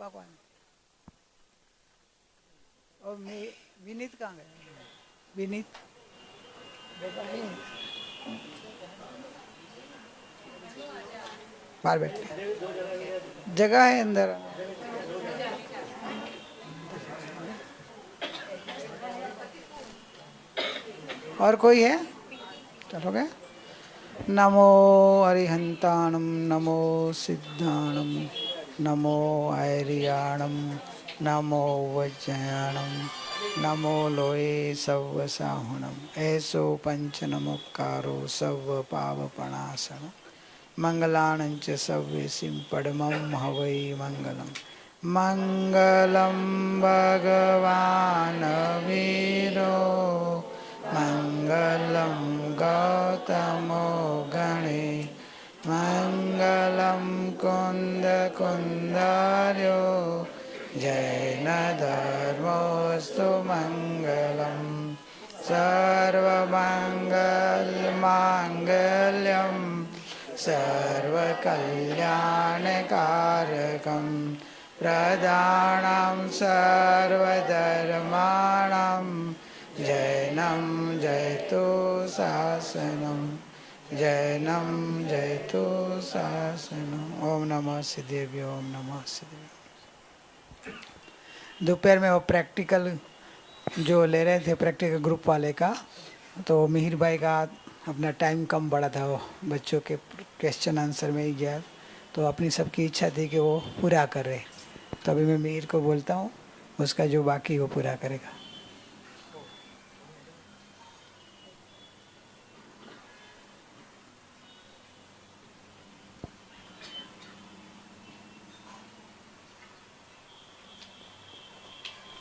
पापा कौन है? और विनीत कहाँ गए? विनीत बेटा है बाहर बैठे, जगह है अंदर। और कोई है? चलोगे? नमो अरिहंताणम, नमो सिद्धाणम, नमो ऐरियाणम, नमो वज्रयाणम, नमो लोये सव्वसाहुणम, ऐसो पंच नमोकारो सव्व पावपणासनम, मंगलानंच सव्यसिं पद्मं हवै मंगलम। मंगलम भगवान वीरो, मंगलम गौतमो गणे, मंगलम कुंद कुंदार्यो, जैन धर्मोस्तु मंगलम। सर्वमंगल मांगल्यम, सर्वकल्याणकारकं, प्रदानं सर्वधर्माणां, जैनं जयतु शासनं, जैनं जयतु शासनं। ओम नमः सिद्धेभ्यो, ओम नमः सिद्धेभ्यो। दोपहर में वो प्रैक्टिकल जो ले रहे थे, प्रैक्टिकल ग्रुप वाले का, तो मिहिर भाई का अपना टाइम कम पड़ा था, वो बच्चों के क्वेश्चन आंसर में ही गया, तो अपनी सबकी इच्छा थी कि वो पूरा करे। तो अभी मैं मिहिर को बोलता हूँ, उसका जो बाकी वो पूरा करेगा।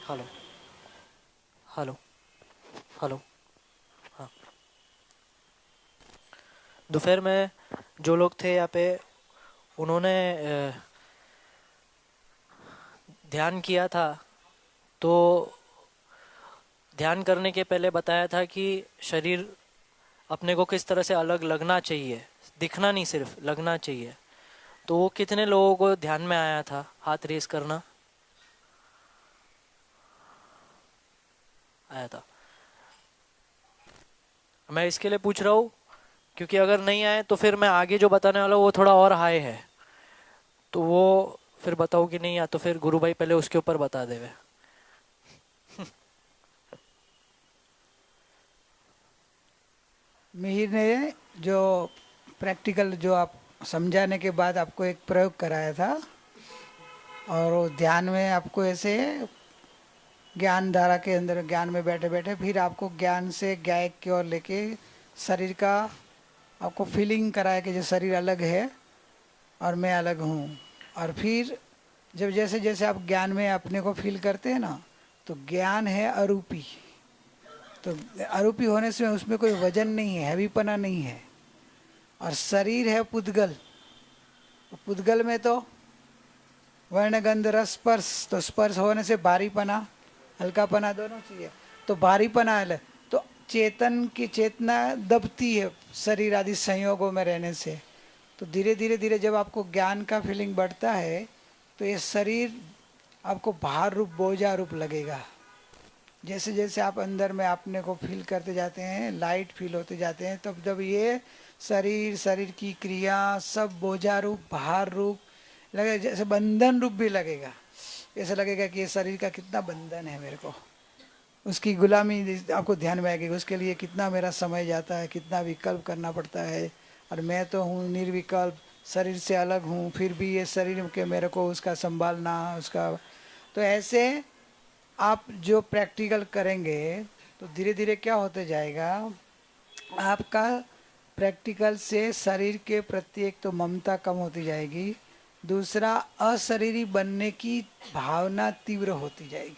Hello hello hello. हाँ, दोपहर में जो लोग थे यहाँ पे, उन्होंने ध्यान किया था। तो ध्यान करने के पहले बताया था कि शरीर अपने को किस तरह से अलग लगना चाहिए, दिखना नहीं, सिर्फ लगना चाहिए। तो वो कितने लोगों को ध्यान में आया था? हाथ रेस करना। आया था। मैं इसके लिए पूछ रहा हूँ क्योंकि अगर नहीं आए तो फिर मैं आगे जो बताने वाला हूँ वो थोड़ा और हाई है, तो वो फिर बताओ कि नहीं, या तो फिर गुरु भाई पहले उसके ऊपर बता देवे। मिहिर ने जो प्रैक्टिकल जो आप समझाने के बाद आपको एक प्रयोग कराया था, और वो ध्यान में आपको ऐसे ज्ञान धारा के अंदर, ज्ञान में बैठे बैठे फिर आपको ज्ञान से ज्ञायक की ओर लेके शरीर का आपको फीलिंग कराया कि जो शरीर अलग है और मैं अलग हूँ। और फिर जब जैसे जैसे आप ज्ञान में अपने को फील करते हैं ना, तो ज्ञान है अरूपी। तो अरूपी होने से उसमें कोई वजन नहीं है, हैवीपना नहीं है। और शरीर है पुद्गल। पुद्गल में तो वर्ण गंध रस स्पर्श, तो स्पर्श होने से भारीपना हल्कापना दोनों चाहिए। तो भारीपना है, तो चेतन की चेतना दबती है शरीर आदि संयोगों में रहने से। तो धीरे धीरे धीरे जब आपको ज्ञान का फीलिंग बढ़ता है, तो ये शरीर आपको भार रूप, बोझा रूप लगेगा। जैसे जैसे आप अंदर में अपने को फील करते जाते हैं, लाइट फील होते जाते हैं, तब जब ये शरीर, शरीर की क्रिया सब बोझा रूप, भार रूप लगेगा, जैसे बंधन रूप भी लगेगा। ऐसा लगेगा कि ये शरीर का कितना बंधन है मेरे को, उसकी गुलामी आपको ध्यान में आएगी। उसके लिए कितना मेरा समय जाता है, कितना विकल्प करना पड़ता है, और मैं तो हूँ निर्विकल्प, शरीर से अलग हूँ, फिर भी ये शरीर के मेरे को उसका संभालना, उसका। तो ऐसे आप जो प्रैक्टिकल करेंगे, तो धीरे धीरे क्या होते जाएगा, आपका प्रैक्टिकल से शरीर के प्रति एक तो ममता कम होती जाएगी, दूसरा अशरीरी बनने की भावना तीव्र होती जाएगी।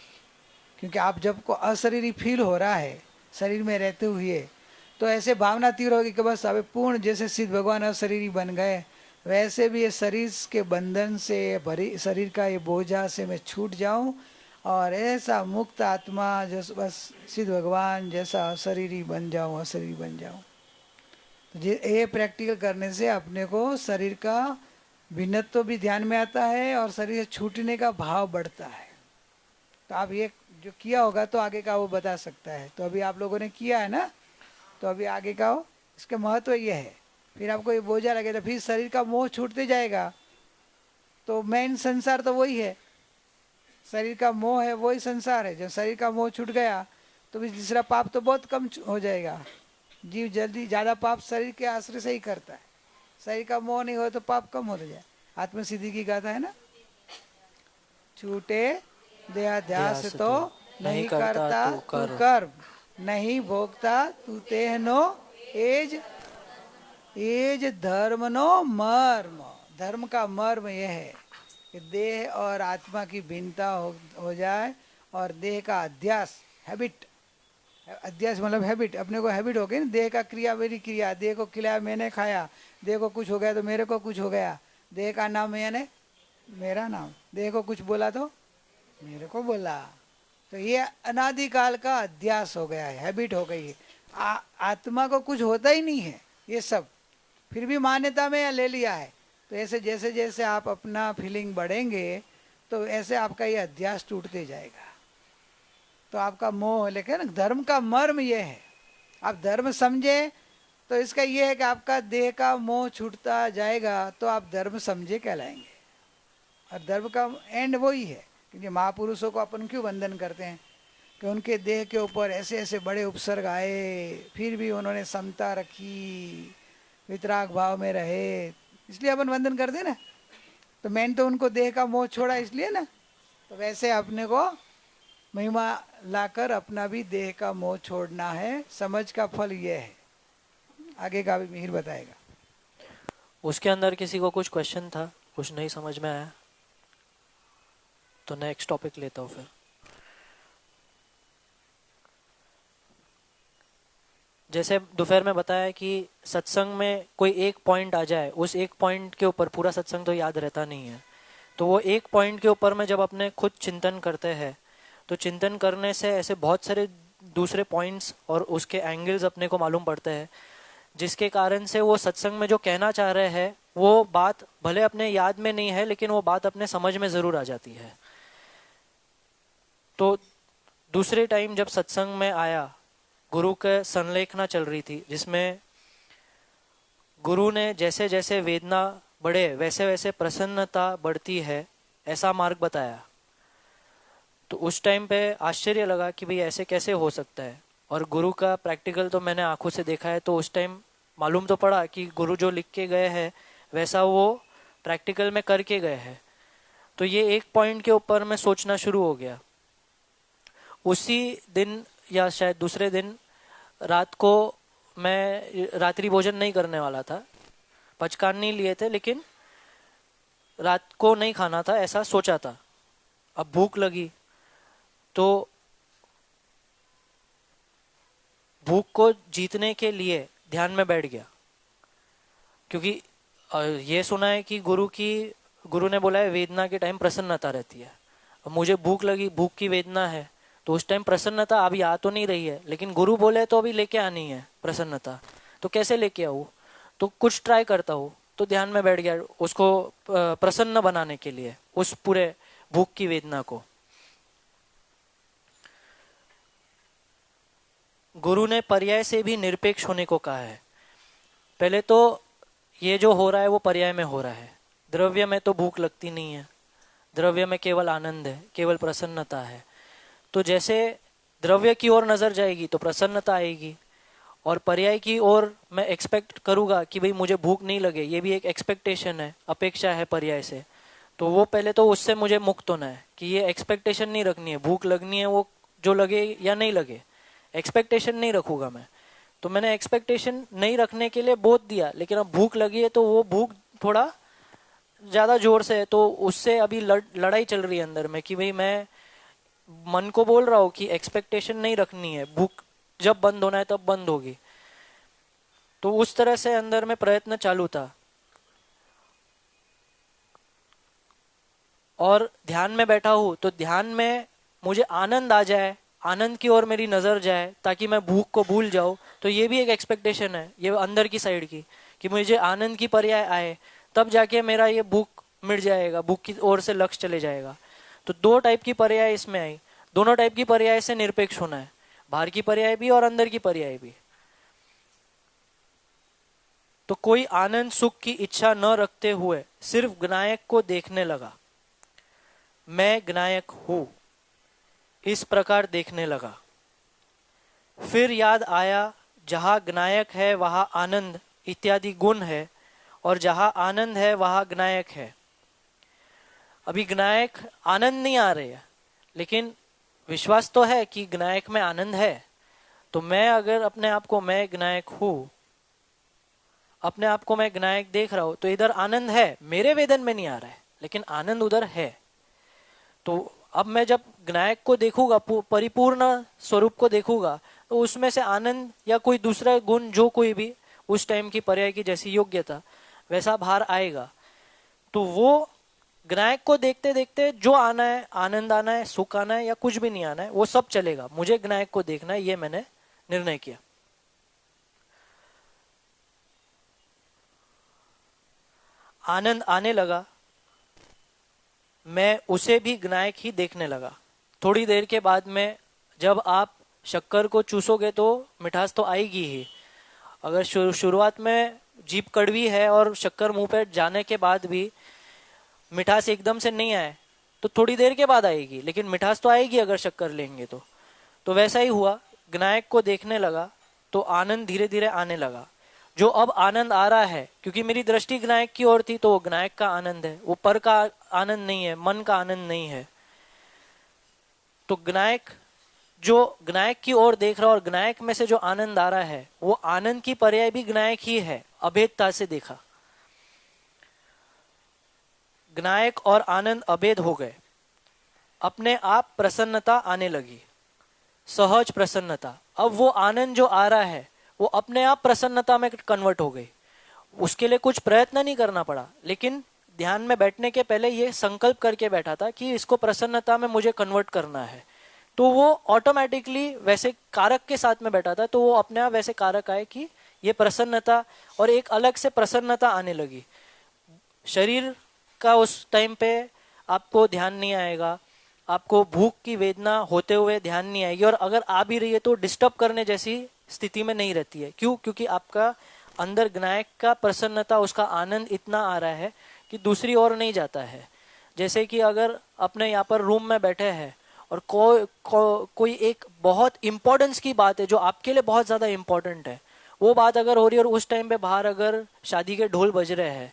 क्योंकि आप जब को अशरीरी फील हो रहा है शरीर में रहते हुए, तो ऐसे भावना तीव्र होगी कि बस अब पूर्ण, जैसे सिद्ध भगवान अशरीरी बन गए, वैसे भी ये शरीर के बंधन से, भरी शरीर का ये बोझा से मैं छूट जाऊं, और ऐसा मुक्त आत्मा जैसे बस सिद्ध भगवान जैसा अशरीरी बन जाऊं, अशरीरी बन जाऊं। तो ये प्रैक्टिकल करने से अपने को शरीर का भिन्नत्व भी ध्यान में आता है और शरीर से छूटने का भाव बढ़ता है। तो आप ये जो किया होगा तो आगे का वो बता सकता है। तो अभी आप लोगों ने किया है ना, तो अभी आगे का हो, इसका महत्व ये है। फिर आपको ये बोझा लगे तो फिर शरीर का मोह छूटते जाएगा। तो मेन संसार तो वही है, शरीर का मोह है, वही संसार है। जब शरीर का मोह छूट गया तो फिर तीसरा पाप तो बहुत कम हो जाएगा। जीव जल्दी ज़्यादा पाप शरीर के आश्रय से ही करता है। शरीर का मोह नहीं हो तो पाप कम हो जाए। आत्मसिद्धि की गाथा है ना, छूटे देहाध्यास ध्यास तो नहीं करता तू कर्म, नहीं भोगता तू तेहनो एज एज धर्म नो मर्म। धर्म का मर्म यह है कि देह और आत्मा की भिन्नता हो जाए और देह का अध्यास, हैबिट, अध्यास मतलब हैबिट, अपने को हैबिट हो गई ना, देह का क्रिया मेरी क्रिया, देह को खिलाया मैंने खाया, देह को कुछ हो गया तो मेरे को कुछ हो गया, देह का नाम यानी मेरा नाम, देह को कुछ बोला तो मेरे को बोला। तो ये अनादिकाल का अध्यास हो गया है, हैबिट हो गई है। आत्मा को कुछ होता ही नहीं है ये सब, फिर भी मान्यता में ले लिया है। तो ऐसे जैसे जैसे आप अपना फीलिंग बढ़ेंगे तो ऐसे आपका ये अध्यास टूटते जाएगा। तो आपका मोह, लेकिन धर्म का मर्म ये है, आप धर्म समझे तो इसका ये है कि आपका देह का मोह छूटता जाएगा तो आप धर्म समझे कहलाएंगे। और धर्म का एंड वही है। क्योंकि महापुरुषों को अपन क्यों वंदन करते हैं कि उनके देह के ऊपर ऐसे ऐसे बड़े उपसर्ग आए, फिर भी उन्होंने समता रखी, वितराग भाव में रहे, इसलिए अपन वंदन करते हैं ना। तो मैंने तो उनको देह का मोह छोड़ा इसलिए ना। तो वैसे अपने को महिमा लाकर अपना भी देह का मोह छोड़ना है। समझ का फल ये है। आगे का भी मिहिर बताएगा। उसके अंदर किसी को कुछ क्वेश्चन था, कुछ नहीं समझ में आया तो नेक्स्ट टॉपिक लेता हूँ फिर। जैसे दोपहर में बताया कि सत्संग में कोई एक पॉइंट आ जाए, उस एक पॉइंट के ऊपर पूरा सत्संग तो याद रहता नहीं है। तो वो एक पॉइंट के ऊपर में जब अपने खुद चिंतन करते हैं तो चिंतन करने से ऐसे बहुत सारे दूसरे पॉइंट्स और उसके एंगल्स अपने को मालूम पड़ते हैं, जिसके कारण से वो सत्संग में जो कहना चाह रहे हैं वो बात भले अपने याद में नहीं है लेकिन वो बात अपने समझ में ज़रूर आ जाती है। तो दूसरे टाइम जब सत्संग में आया, गुरु के संलेखना चल रही थी जिसमें गुरु ने जैसे जैसे वेदना बढ़े वैसे वैसे प्रसन्नता बढ़ती है ऐसा मार्ग बताया। तो उस टाइम पे आश्चर्य लगा कि भाई ऐसे कैसे हो सकता है। और गुरु का प्रैक्टिकल तो मैंने आंखों से देखा है, तो उस टाइम मालूम तो पड़ा कि गुरु जो लिख के गए हैं वैसा वो प्रैक्टिकल में करके गए हैं। तो ये एक पॉइंट के ऊपर मैं सोचना शुरू हो गया। उसी दिन या शायद दूसरे दिन रात को मैं रात्रि भोजन नहीं करने वाला था, पचकान नहीं लिए थे, लेकिन रात को नहीं खाना था ऐसा सोचा था। अब भूख लगी तो भूख को जीतने के लिए ध्यान में बैठ गया, क्योंकि ये सुना है कि गुरु ने बोला है वेदना के टाइम प्रसन्नता रहती है। अब मुझे भूख लगी, भूख की वेदना है, तो उस टाइम प्रसन्नता अभी आ तो नहीं रही है, लेकिन गुरु बोले तो अभी लेके आनी है प्रसन्नता। तो कैसे लेके आऊँ? तो कुछ ट्राई करता हूँ। तो ध्यान में बैठ गया उसको प्रसन्न बनाने के लिए, उस पूरे भूख की वेदना को। गुरु ने पर्याय से भी निरपेक्ष होने को कहा है। पहले तो ये जो हो रहा है वो पर्याय में हो रहा है। द्रव्य में तो भूख लगती नहीं है, द्रव्य में केवल आनंद है, केवल प्रसन्नता है। तो जैसे द्रव्य की ओर नजर जाएगी तो प्रसन्नता आएगी, और पर्याय की ओर मैं एक्सपेक्ट करूंगा कि भाई मुझे भूख नहीं लगे, ये भी एक एक्सपेक्टेशन है, अपेक्षा है पर्याय से। तो वो पहले तो उससे मुझे मुक्त होना है कि ये एक्सपेक्टेशन नहीं रखनी है, भूख लगनी है वो जो लगे या नहीं लगे, एक्सपेक्टेशन नहीं रखूंगा मैं। तो मैंने एक्सपेक्टेशन नहीं रखने के लिए बोध दिया, लेकिन अब भूख लगी है तो वो भूख थोड़ा ज्यादा जोर से है, तो उससे अभी लड़ाई चल रही है अंदर में कि भाई मैं मन को बोल रहा हूँ कि एक्सपेक्टेशन नहीं रखनी है, भूख जब बंद होना है तब बंद होगी। तो उस तरह से अंदर में प्रयत्न चालू था। और ध्यान में बैठा हूं तो ध्यान में मुझे आनंद आ जाए, आनंद की ओर मेरी नजर जाए ताकि मैं भूख को भूल जाऊं। तो ये भी एक एक्सपेक्टेशन है, ये अंदर की साइड की, कि मुझे आनंद की पर्याय आए तब जाके मेरा ये भूख मिट जाएगा, भूख की ओर से लक्ष्य चले जाएगा। तो दो टाइप की पर्याय इसमें आई। दोनों टाइप की पर्याय से निरपेक्ष होना है, बाहर की पर्याय भी और अंदर की पर्याय भी। तो कोई आनंद सुख की इच्छा न रखते हुए सिर्फ ज्ञायक को देखने लगा, मैं ज्ञायक हूं, इस प्रकार देखने लगा। फिर याद आया, जहां ज्ञायक है वहां आनंद इत्यादि गुण है, और जहां आनंद है वहां ज्ञायक है। अभी ज्ञायक आनंद नहीं आ रही है, लेकिन विश्वास तो है कि ज्ञायक में आनंद है। तो मैं अगर अपने आप को मैं ज्ञायक हूं, अपने आप को मैं ज्ञायक देख रहा हूं, तो इधर आनंद है, मेरे वेदन में नहीं आ रहा है, लेकिन आनंद उधर है। तो अब मैं जब ज्ञायक को देखूंगा, परिपूर्ण स्वरूप को देखूंगा, तो उसमें से आनंद या कोई दूसरा गुण, जो कोई भी उस टाइम की पर्याय की जैसी योग्यता, वैसा बाहर आएगा। तो वो ज्ञायक को देखते देखते जो आना है, आनंद आना है, सुख आना है या कुछ भी नहीं आना है, वो सब चलेगा, मुझे ज्ञायक को देखना है, ये मैंने निर्णय किया। आनंद आने लगा, मैं उसे भी ज्ञायक ही देखने लगा। थोड़ी देर के बाद में जब आप शक्कर को चूसोगे तो मिठास तो आएगी ही। अगर शुरुआत में जीभ कड़वी है और शक्कर मुंह पे जाने के बाद भी मिठास एकदम से नहीं आए, तो थोड़ी देर के बाद आएगी, लेकिन मिठास तो आएगी अगर शक्कर लेंगे तो वैसा ही हुआ। ज्ञायक को देखने लगा तो आनंद धीरे धीरे आने लगा। जो अब आनंद आ रहा है, क्योंकि मेरी दृष्टि ज्ञायक की ओर थी, तो वो ज्ञायक का आनंद है, वो पर का आनंद नहीं है, मन का आनंद नहीं है। तो ज्ञायक, जो ज्ञायक की ओर देख रहा और ज्ञायक में से जो आनंद आ रहा है, वो आनंद की पर्याय भी ज्ञायक ही है, अभेदता से देखा। ज्ञायक और आनंद अभेद हो गए, अपने आप प्रसन्नता आने लगी, सहज प्रसन्नता। अब वो आनंद जो आ रहा है वो अपने आप प्रसन्नता में कन्वर्ट हो गई। उसके लिए कुछ प्रयत्न नहीं करना पड़ा, लेकिन ध्यान में बैठने के पहले ये संकल्प करके बैठा था कि इसको प्रसन्नता में मुझे कन्वर्ट करना है। तो वो ऑटोमेटिकली वैसे कारक के साथ में बैठा था, तो वो अपने आप वैसे कारक आए कि ये प्रसन्नता, और एक अलग से प्रसन्नता आने लगी। शरीर का उस टाइम पे आपको ध्यान नहीं आएगा, आपको भूख की वेदना होते हुए ध्यान नहीं आएगी, और अगर आ भी रही है तो डिस्टर्ब करने जैसी स्थिति में नहीं रहती है। क्यों? क्योंकि आपका अंदर ज्ञायक का प्रसन्नता, उसका आनंद इतना आ रहा है कि दूसरी ओर नहीं जाता है। जैसे कि अगर अपने यहाँ पर रूम में बैठे हैं और कोई एक बहुत इंपॉर्टेंस की बात है जो आपके लिए बहुत ज्यादा इंपॉर्टेंट है, वो बात अगर हो रही है और उस टाइम पे बाहर अगर शादी के ढोल बज रहे हैं,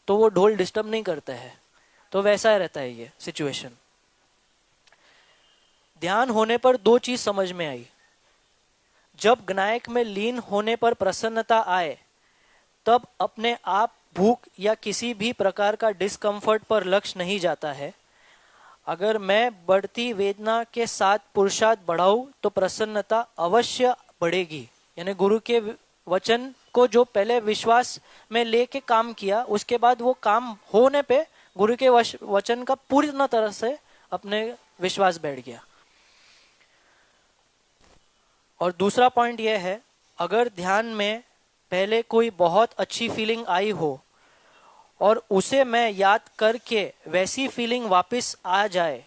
तो वो ढोल डिस्टर्ब नहीं करते हैं। तो वैसा रहता है ये सिचुएशन। ध्यान होने पर दो चीज समझ में आई। जब ज्ञायक में लीन होने पर प्रसन्नता आए, तब अपने आप भूख या किसी भी प्रकार का डिस्कंफर्ट पर लक्ष्य नहीं जाता है। अगर मैं बढ़ती वेदना के साथ पुरुषार्थ बढ़ाऊं तो प्रसन्नता अवश्य बढ़ेगी। यानी गुरु के वचन को जो पहले विश्वास में लेके काम किया, उसके बाद वो काम होने पे गुरु के वचन का पूरी तरह से अपने विश्वास बैठ गया। और दूसरा पॉइंट यह है, अगर ध्यान में पहले कोई बहुत अच्छी फीलिंग आई हो और उसे मैं याद करके वैसी फीलिंग वापस आ जाए,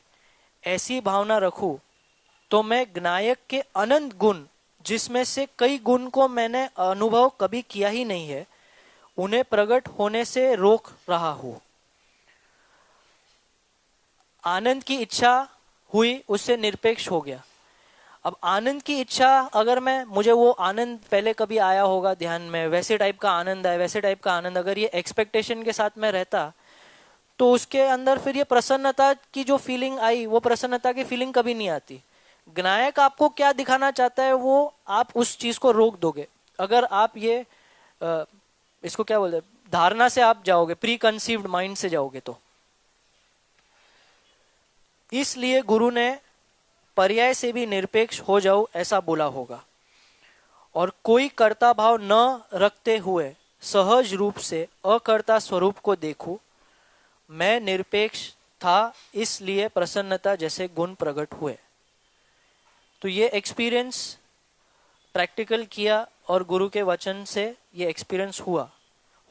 ऐसी भावना रखूं, तो मैं ज्ञायक के अनंत गुण, जिसमें से कई गुण को मैंने अनुभव कभी किया ही नहीं है, उन्हें प्रकट होने से रोक रहा हूं। आनंद की इच्छा हुई, उससे निरपेक्ष हो गया। अब आनंद की इच्छा, अगर मुझे वो आनंद पहले कभी आया होगा ध्यान में, वैसे टाइप का आनंद है, वैसे टाइप का आनंद, अगर ये एक्सपेक्टेशन के साथ में रहता, तो उसके अंदर फिर ये प्रसन्नता की जो फीलिंग आई, वो प्रसन्नता की फीलिंग कभी नहीं आती। ज्ञायक आपको क्या दिखाना चाहता है, वो आप उस चीज को रोक दोगे। अगर आप ये इसको क्या बोलते हैं, धारणा से आप जाओगे, प्री कंसीव्ड माइंड से जाओगे, तो इसलिए गुरु ने पर्याय से भी निरपेक्ष हो जाओ ऐसा बोला होगा। और कोई कर्ता भाव न रखते हुए सहज रूप से अकर्ता स्वरूप को देखूं, मैं निरपेक्ष था, इसलिए प्रसन्नता जैसे गुण प्रकट हुए। तो ये एक्सपीरियंस प्रैक्टिकल किया और गुरु के वचन से ये एक्सपीरियंस हुआ।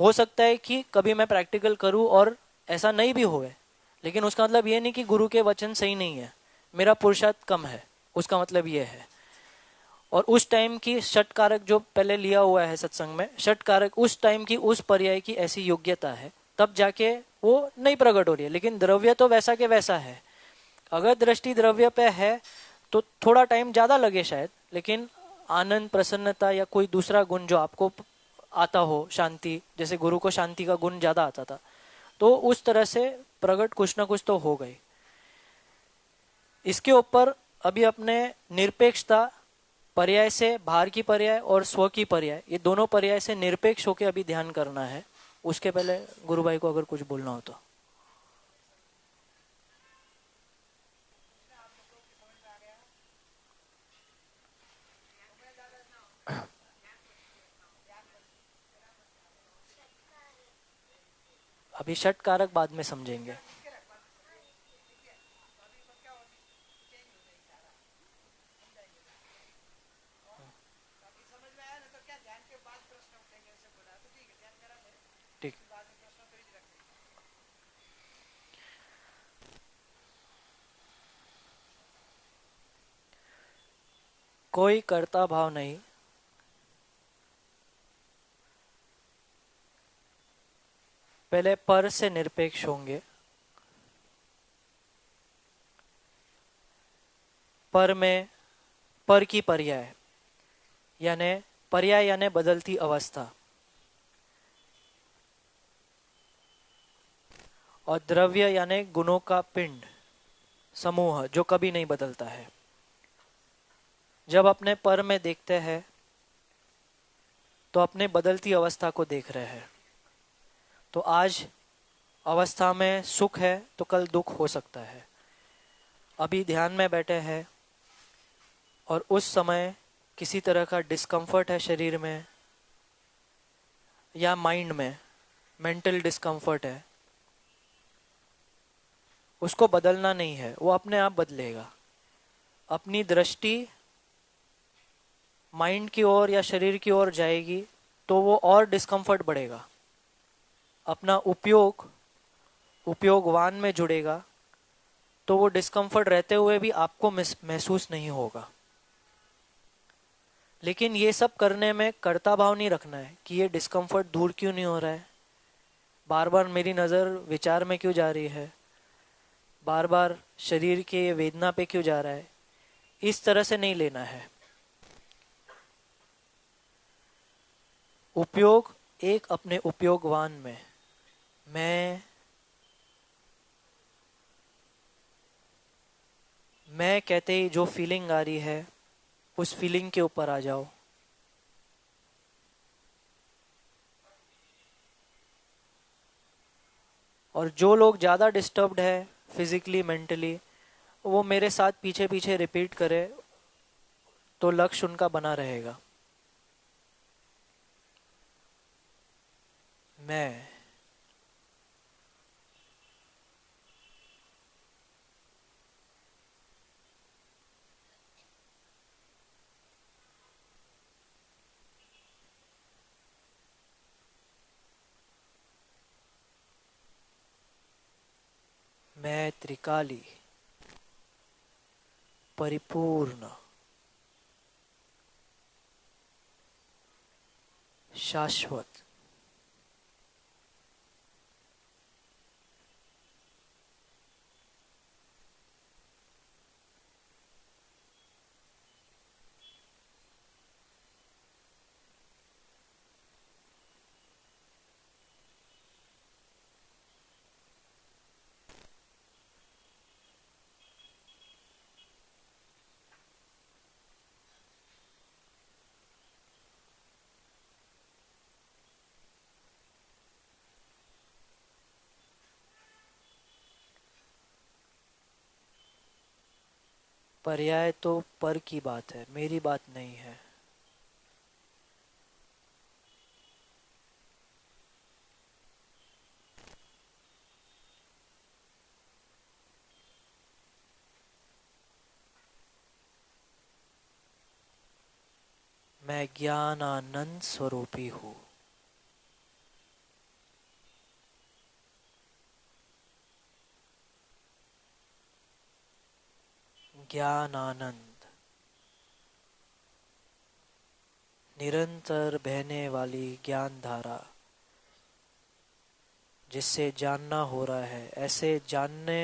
हो सकता है कि कभी मैं प्रैक्टिकल करूं और ऐसा नहीं भी होए, लेकिन उसका मतलब ये नहीं कि गुरु के वचन सही नहीं है, मेरा पुरुषार्थ कम है, उसका मतलब ये है। और उस टाइम की षट कारक जो पहले लिया हुआ है सत्संग में, षट कारक उस टाइम की उस पर्याय की ऐसी योग्यता है, तब जाके वो नहीं प्रकट हो रही है। लेकिन द्रव्य तो वैसा के वैसा है। अगर दृष्टि द्रव्य पे है तो थोड़ा टाइम ज्यादा लगे शायद, लेकिन आनंद, प्रसन्नता या कोई दूसरा गुण जो आपको आता हो, शांति, जैसे गुरु को शांति का गुण ज्यादा आता था, तो उस तरह से प्रकट कुछ ना कुछ तो हो गई। इसके ऊपर अभी अपने निरपेक्षता, पर्याय से बाहर की पर्याय और स्व की पर्याय, ये दोनों पर्याय से निरपेक्ष होकर अभी ध्यान करना है। उसके पहले गुरु भाई को अगर कुछ बोलना हो तो। अभी षट कारक बाद में समझेंगे। ठीक। कोई कर्ता भाव नहीं, पहले पर से निरपेक्ष होंगे। पर में पर की पर्याय यानी पर्याय यानी बदलती अवस्था, और द्रव्य यानी गुणों का पिंड, समूह जो कभी नहीं बदलता है। जब अपने पर में देखते हैं तो अपने बदलती अवस्था को देख रहे हैं। तो आज अवस्था में सुख है तो कल दुख हो सकता है। अभी ध्यान में बैठे हैं और उस समय किसी तरह का डिस्कम्फर्ट है शरीर में या माइंड में, मेंटल डिस्कम्फर्ट है, उसको बदलना नहीं है, वो अपने आप बदलेगा। अपनी दृष्टि माइंड की ओर या शरीर की ओर जाएगी तो वो और डिस्कम्फर्ट बढ़ेगा। अपना उपयोगवान में जुड़ेगा तो वो डिस्कम्फर्ट रहते हुए भी आपको महसूस नहीं होगा। लेकिन ये सब करने में कर्ता भाव नहीं रखना है कि ये डिस्कम्फर्ट दूर क्यों नहीं हो रहा है, बार बार मेरी नज़र विचार में क्यों जा रही है, बार बार शरीर के ये वेदना पे क्यों जा रहा है। इस तरह से नहीं लेना है। उपयोग एक अपने उपयोगवान में, मैं कहते ही जो फीलिंग आ रही है उस फीलिंग के ऊपर आ जाओ। और जो लोग ज़्यादा डिस्टर्ब्ड है फिजिकली मेंटली, वो मेरे साथ पीछे पीछे रिपीट करे तो लक्ष्य उनका बना रहेगा। मैं मैं त्रिकाली, परिपूर्ण, शाश्वत, पर्याय तो पर की बात है, मेरी बात नहीं है। मैं ज्ञान आनंद स्वरूपी हूँ। ज्ञान आनंद, निरंतर बहने वाली ज्ञान धारा, जिससे जानना हो रहा है, ऐसे जानने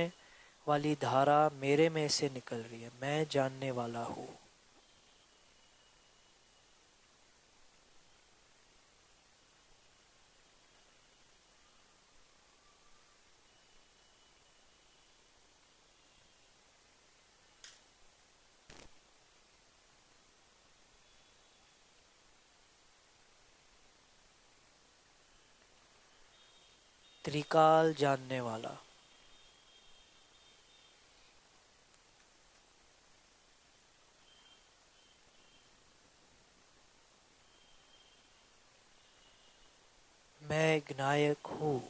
वाली धारा मेरे में से निकल रही है। मैं जानने वाला हूँ। त्रिकाल जानने वाला, मैं ज्ञायक हूँ।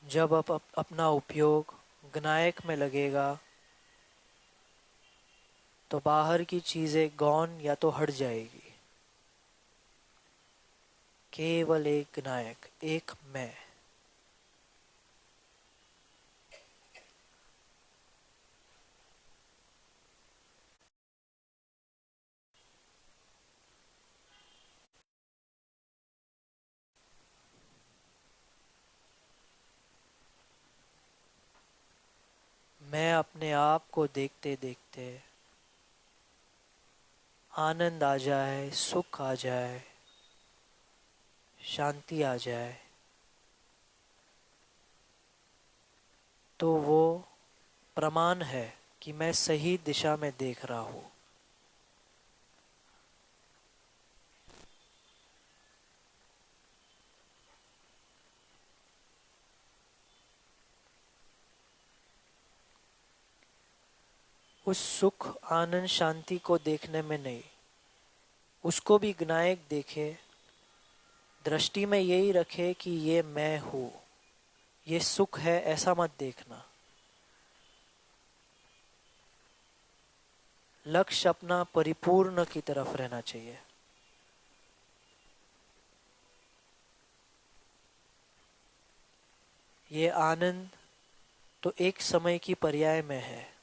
जब आप अपना उपयोग ज्ञायक में लगेगा तो बाहर की चीजें गौण या तो हट जाएगी। केवल एक ज्ञायक, एक मैं। मैं अपने आप को देखते देखते आनंद आ जाए, सुख आ जाए, शांति आ जाए, तो वो प्रमाण है कि मैं सही दिशा में देख रहा हूँ। उस सुख आनंद शांति को देखने में नहीं, उसको भी ज्ञायक देखे, दृष्टि में यही रखे कि ये मैं हूँ, ये सुख है, ऐसा मत देखना। लक्ष्य अपना परिपूर्ण की तरफ रहना चाहिए। ये आनंद तो एक समय की पर्याय में है।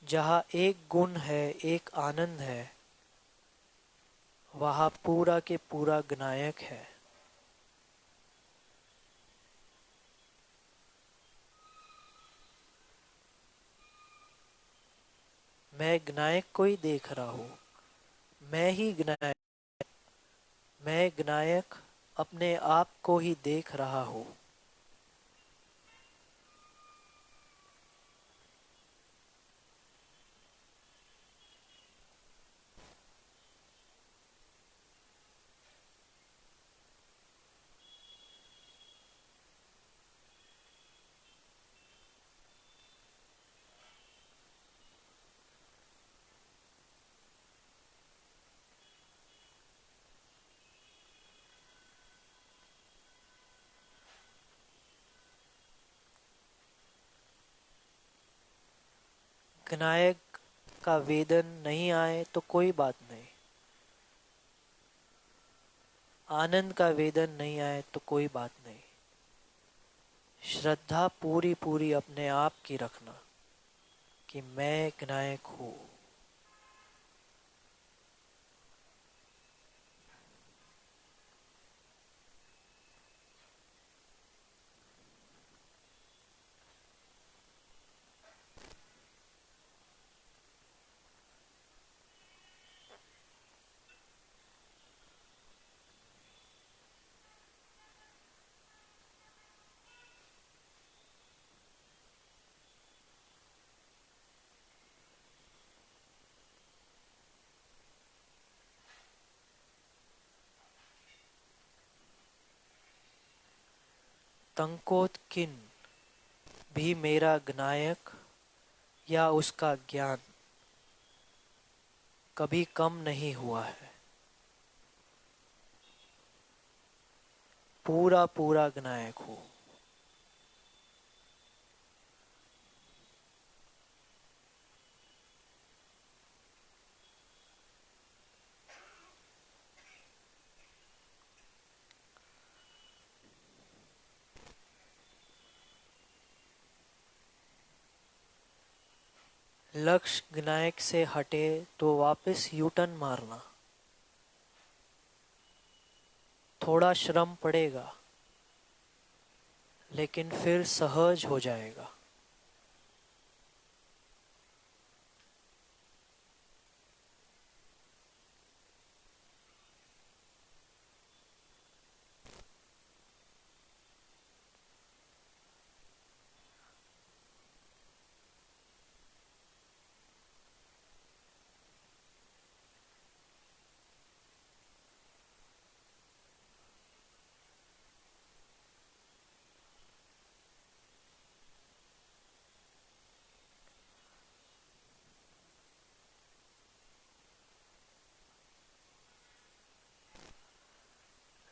जहाँ एक गुण है, एक आनंद है, वहाँ पूरा के पूरा ज्ञायक है। मैं ज्ञायक को ही देख रहा हूँ। मैं ही ज्ञायक, मैं ज्ञायक अपने आप को ही देख रहा हूँ। ज्ञायक का वेदन नहीं आए तो कोई बात नहीं, आनंद का वेदन नहीं आए तो कोई बात नहीं। श्रद्धा पूरी पूरी अपने आप की रखना कि मैं ज्ञायक हूँ। तंकोत किन कभी मेरा ज्ञायक या उसका ज्ञान कभी कम नहीं हुआ है। पूरा पूरा ज्ञायक हूँ। लक्ष्य ज्ञायक से हटे तो वापस यू टर्न मारना। थोड़ा श्रम पड़ेगा लेकिन फिर सहज हो जाएगा।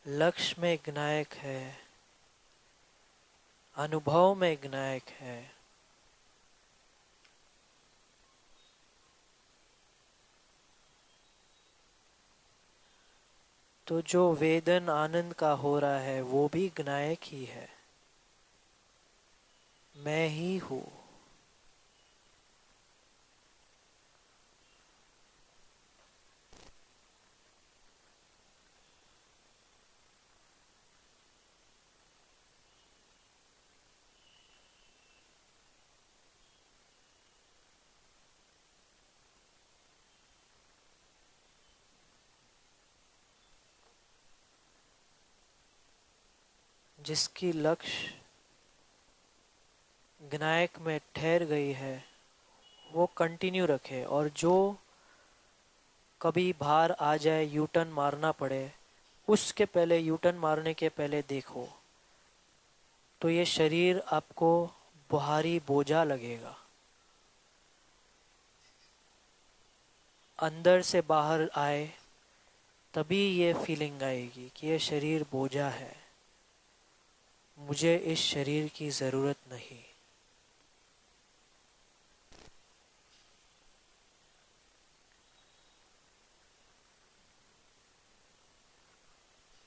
लक्ष्य में ज्ञायक है, अनुभव में ज्ञायक है। तो जो वेदन आनंद का हो रहा है वो भी ज्ञायक ही है। मैं ही हूँ। जिसकी लक्ष्य ज्ञायक में ठहर गई है वो कंटिन्यू रखे, और जो कभी बाहर आ जाए, यू टर्न मारना पड़े, उसके पहले, यू टर्न मारने के पहले देखो तो ये शरीर आपको भारी बोझा लगेगा। अंदर से बाहर आए तभी ये फीलिंग आएगी कि ये शरीर बोझा है, मुझे इस शरीर की ज़रूरत नहीं।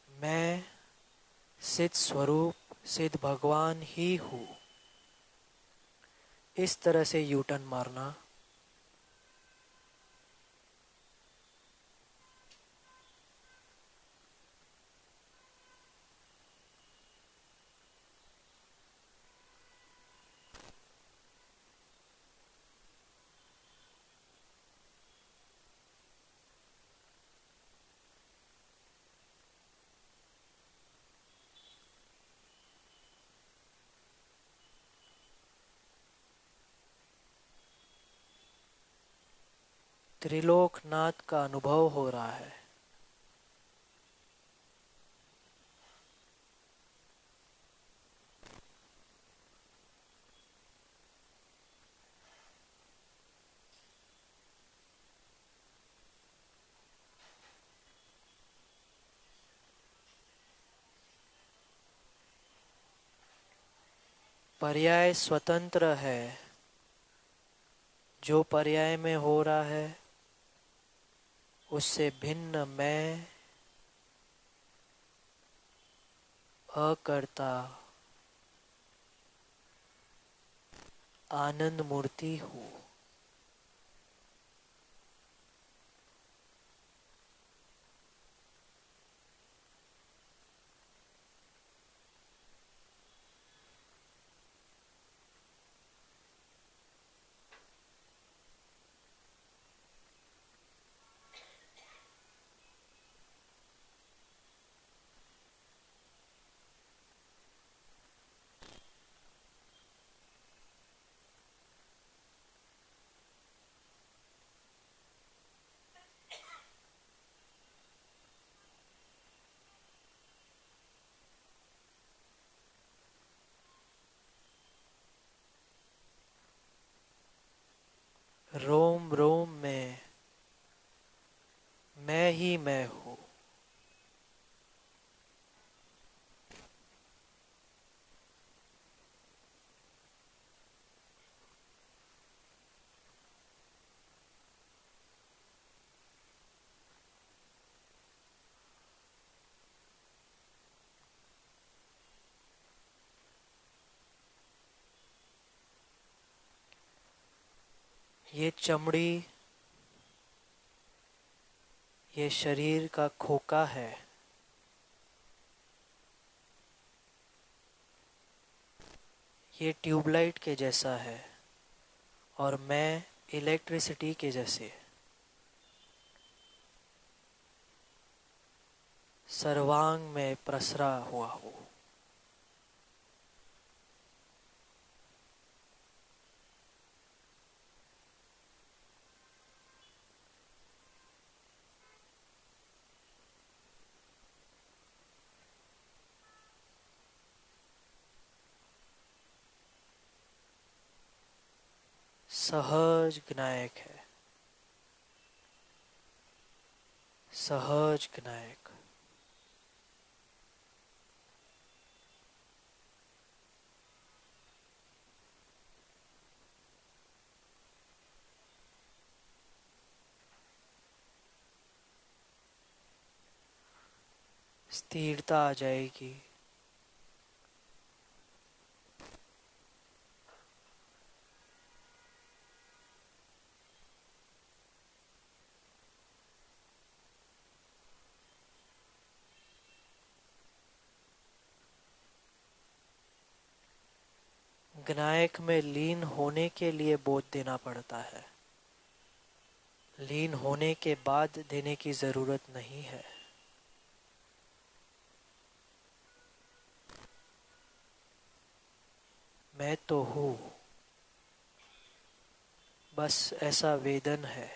मैं सिद्ध स्वरूप, सिद्ध भगवान ही हूँ। इस तरह से यू टर्न मारना। त्रिलोकनाथ का अनुभव हो रहा है। पर्याय स्वतंत्र है। जो पर्याय में हो रहा है उससे भिन्न मैं अकर्ता आनंद मूर्ति हूँ। ही मैं हूँ। ये चमड़ी, ये शरीर का खोखा है। ये ट्यूबलाइट के जैसा है और मैं इलेक्ट्रिसिटी के जैसे। सर्वांग में प्रसरा हुआ हूँ। सहज ज्ञायक है, सहज ज्ञायक। स्थिरता आ जाएगी। ज्ञायक में लीन होने के लिए बोध देना पड़ता है, लीन होने के बाद देने की जरूरत नहीं है। मैं तो हूँ, बस ऐसा वेदन है।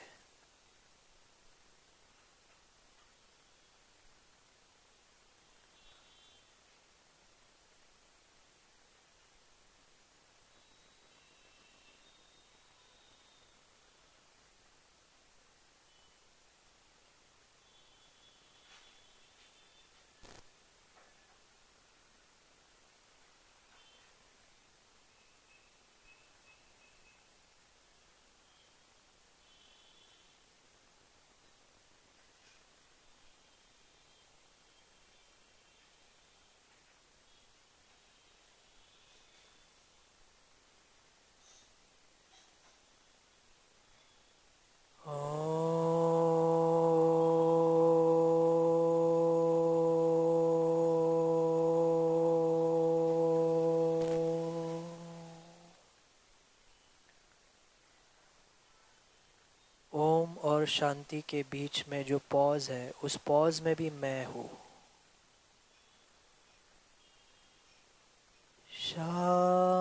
ओम और शांति के बीच में जो पॉज है, उस पॉज में भी मैं हूँ। शांति।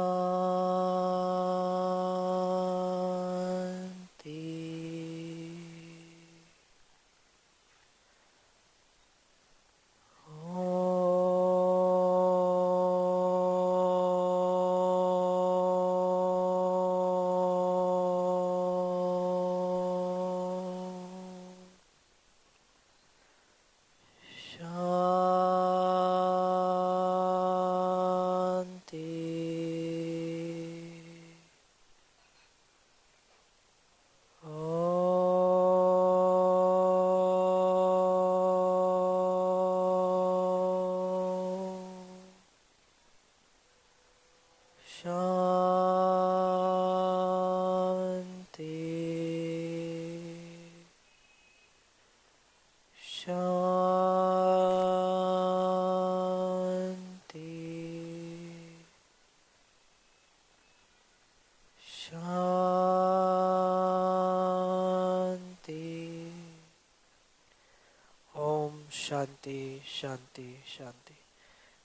शांति शांति शांति।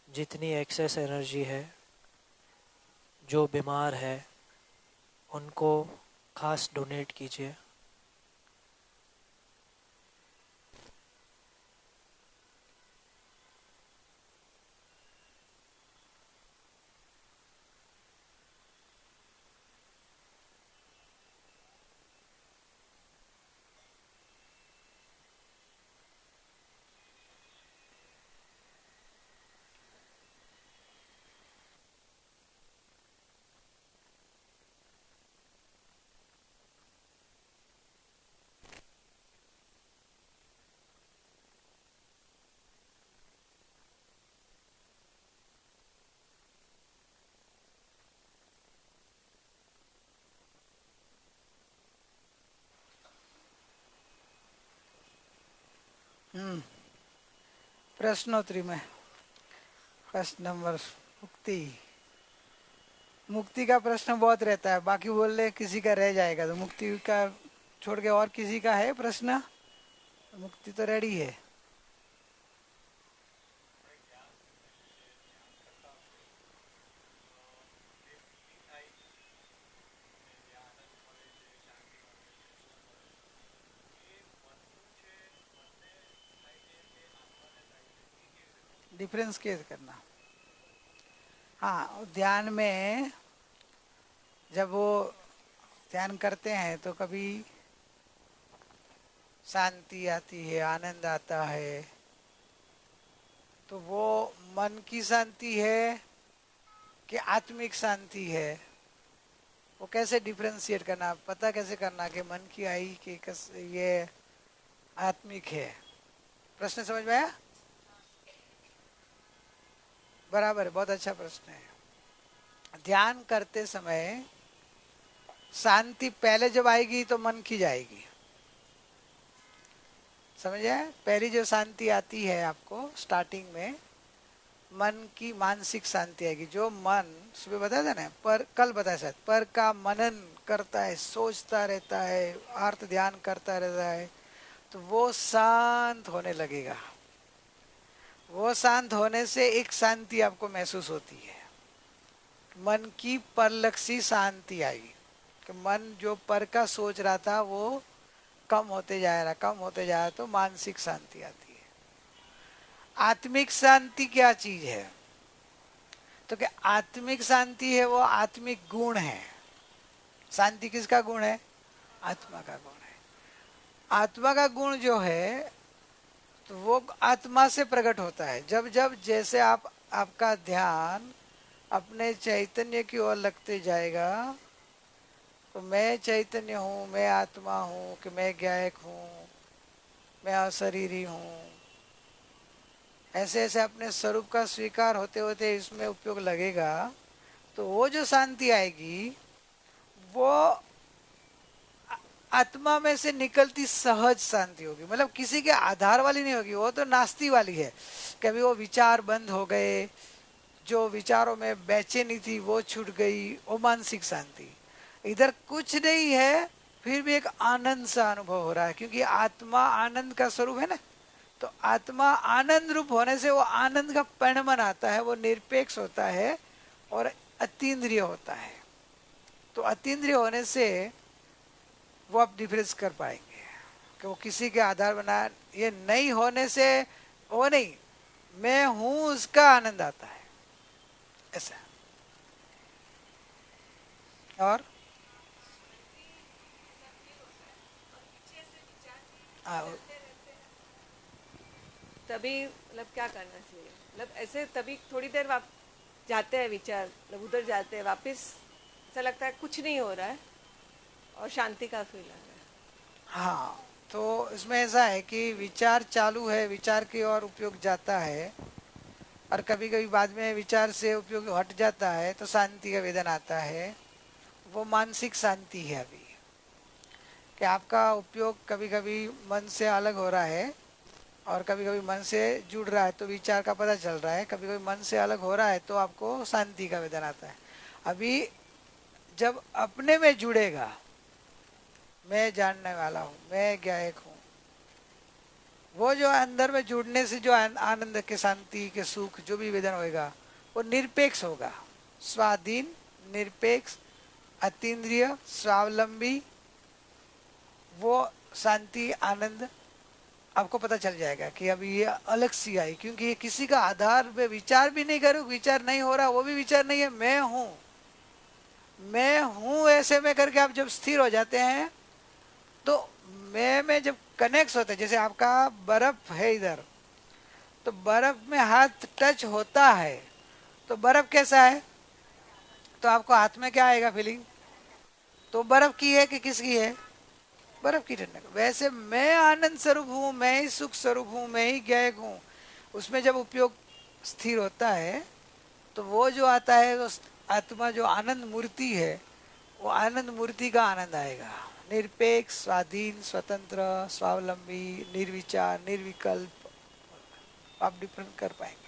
जितनी एक्सेस एनर्जी है, जो बीमार है उनको खास डोनेट कीजिए। हम्म, प्रश्नोत्तरी में फर्स्ट नंबर, मुक्ति। मुक्ति का प्रश्न बहुत रहता है, बाकी बोल ले किसी का रह जाएगा, तो मुक्ति का छोड़ के और किसी का है प्रश्न? मुक्ति तो रेडी है। डिफरेंस कैसे करना? हाँ, ध्यान में जब वो ध्यान करते हैं तो कभी शांति आती है, आनंद आता है, तो वो मन की शांति है कि आत्मिक शांति है? वो कैसे डिफरेंशिएट करना, पता कैसे करना कि मन की आई कि ये आत्मिक है? प्रश्न समझ में आया? बराबर है, बहुत अच्छा प्रश्न है। ध्यान करते समय शांति पहले जब आएगी तो मन की जाएगी, समझे? पहली जो शांति आती है आपको स्टार्टिंग में, मन की मानसिक शांति आएगी। जो मन सुबह बताया था ना, पर कल बताया शायद, पर का मनन करता है, सोचता रहता है, अर्थ ध्यान करता रहता है, तो वो शांत होने लगेगा। वो शांत होने से एक शांति आपको महसूस होती है, मन की परलक्षी शांति आएगी कि मन जो पर का सोच रहा था वो कम होते जा रहा, कम होते जा रहा, तो मानसिक शांति आती है। आत्मिक शांति क्या चीज है? तो क्या आत्मिक शांति है, वो आत्मिक गुण है। शांति किसका गुण है? आत्मा का गुण है। आत्मा का गुण जो है तो वो आत्मा से प्रकट होता है। जब जब जैसे आपका ध्यान अपने चैतन्य की ओर लगते जाएगा, तो मैं चैतन्य हूँ, मैं आत्मा हूँ, कि मैं ज्ञायक हूँ, मैं अशरीरी हूँ, ऐसे ऐसे अपने स्वरूप का स्वीकार होते होते इसमें उपयोग लगेगा, तो वो जो शांति आएगी वो आत्मा में से निकलती सहज शांति होगी। मतलब किसी के आधार वाली नहीं होगी, वो तो नास्ती वाली है। कभी वो विचार बंद हो गए, जो विचारों में बेचैनी थी वो छूट गई, वो मानसिक शांति। इधर कुछ नहीं है, फिर भी एक आनंद सा अनुभव हो रहा है, क्योंकि आत्मा आनंद का स्वरूप है ना। तो आत्मा आनंद रूप होने से वो आनंद का परिणमन आता है, वो निरपेक्ष होता है और अतीन्द्रिय होता है। तो अतीन्द्रिय होने से वो आप डिफरेंस कर पाएंगे कि वो किसी के आधार बना, ये नहीं होने से वो नहीं, मैं हूं उसका आनंद आता है, ऐसा। और तभी मतलब क्या करना चाहिए? मतलब ऐसे तभी थोड़ी देर वाप जाते हैं विचार, मतलब उधर जाते हैं, वापस ऐसा लगता है कुछ नहीं हो रहा है और शांति का फील आ रहा है। हाँ, तो इसमें ऐसा है कि विचार चालू है, विचार की ओर उपयोग जाता है, और कभी कभी बाद में विचार से उपयोग हट जाता है तो शांति का वेदन आता है। वो मानसिक शांति है अभी, कि आपका उपयोग कभी कभी मन से अलग हो रहा है और कभी कभी मन से जुड़ रहा है तो विचार का पता चल रहा है, कभी कभी मन से अलग हो रहा है तो आपको शांति का वेदन आता है। अभी जब अपने में जुड़ेगा, मैं जानने वाला हूँ, मैं ज्ञायक हूँ, वो जो अंदर में जुड़ने से जो आनंद के, शांति के, सुख जो भी वेदन होगा वो निरपेक्ष होगा, स्वाधीन, निरपेक्ष, अतीन्द्रिय, स्वावलंबी। वो शांति, आनंद आपको पता चल जाएगा कि अब ये अलग सी आई, क्योंकि ये किसी का आधार पे विचार भी नहीं करूँ, विचार नहीं हो रहा, वो भी विचार नहीं है, मैं हूँ, मैं हूँ, ऐसे में करके आप जब स्थिर हो जाते हैं तो मैं में जब कनेक्ट होते हैं, जैसे आपका बर्फ है इधर, तो बर्फ में हाथ टच होता है तो बर्फ कैसा है, तो आपको हाथ में क्या आएगा फीलिंग? तो बर्फ की है कि किसकी है? बर्फ की ठंडक। वैसे मैं आनंद स्वरूप हूँ, मैं ही सुख स्वरूप हूँ, मैं ही ज्ञायक हूँ। उसमें जब उपयोग स्थिर होता है तो वो जो आता है, वो आत्मा जो आनंद मूर्ति है, वो आनंद मूर्ति का आनंद आएगा। निरपेक्ष, स्वाधीन, स्वतंत्र, स्वावलंबी, निर्विचार, निर्विकल्प, आप डिफरेंट कर पाएंगे।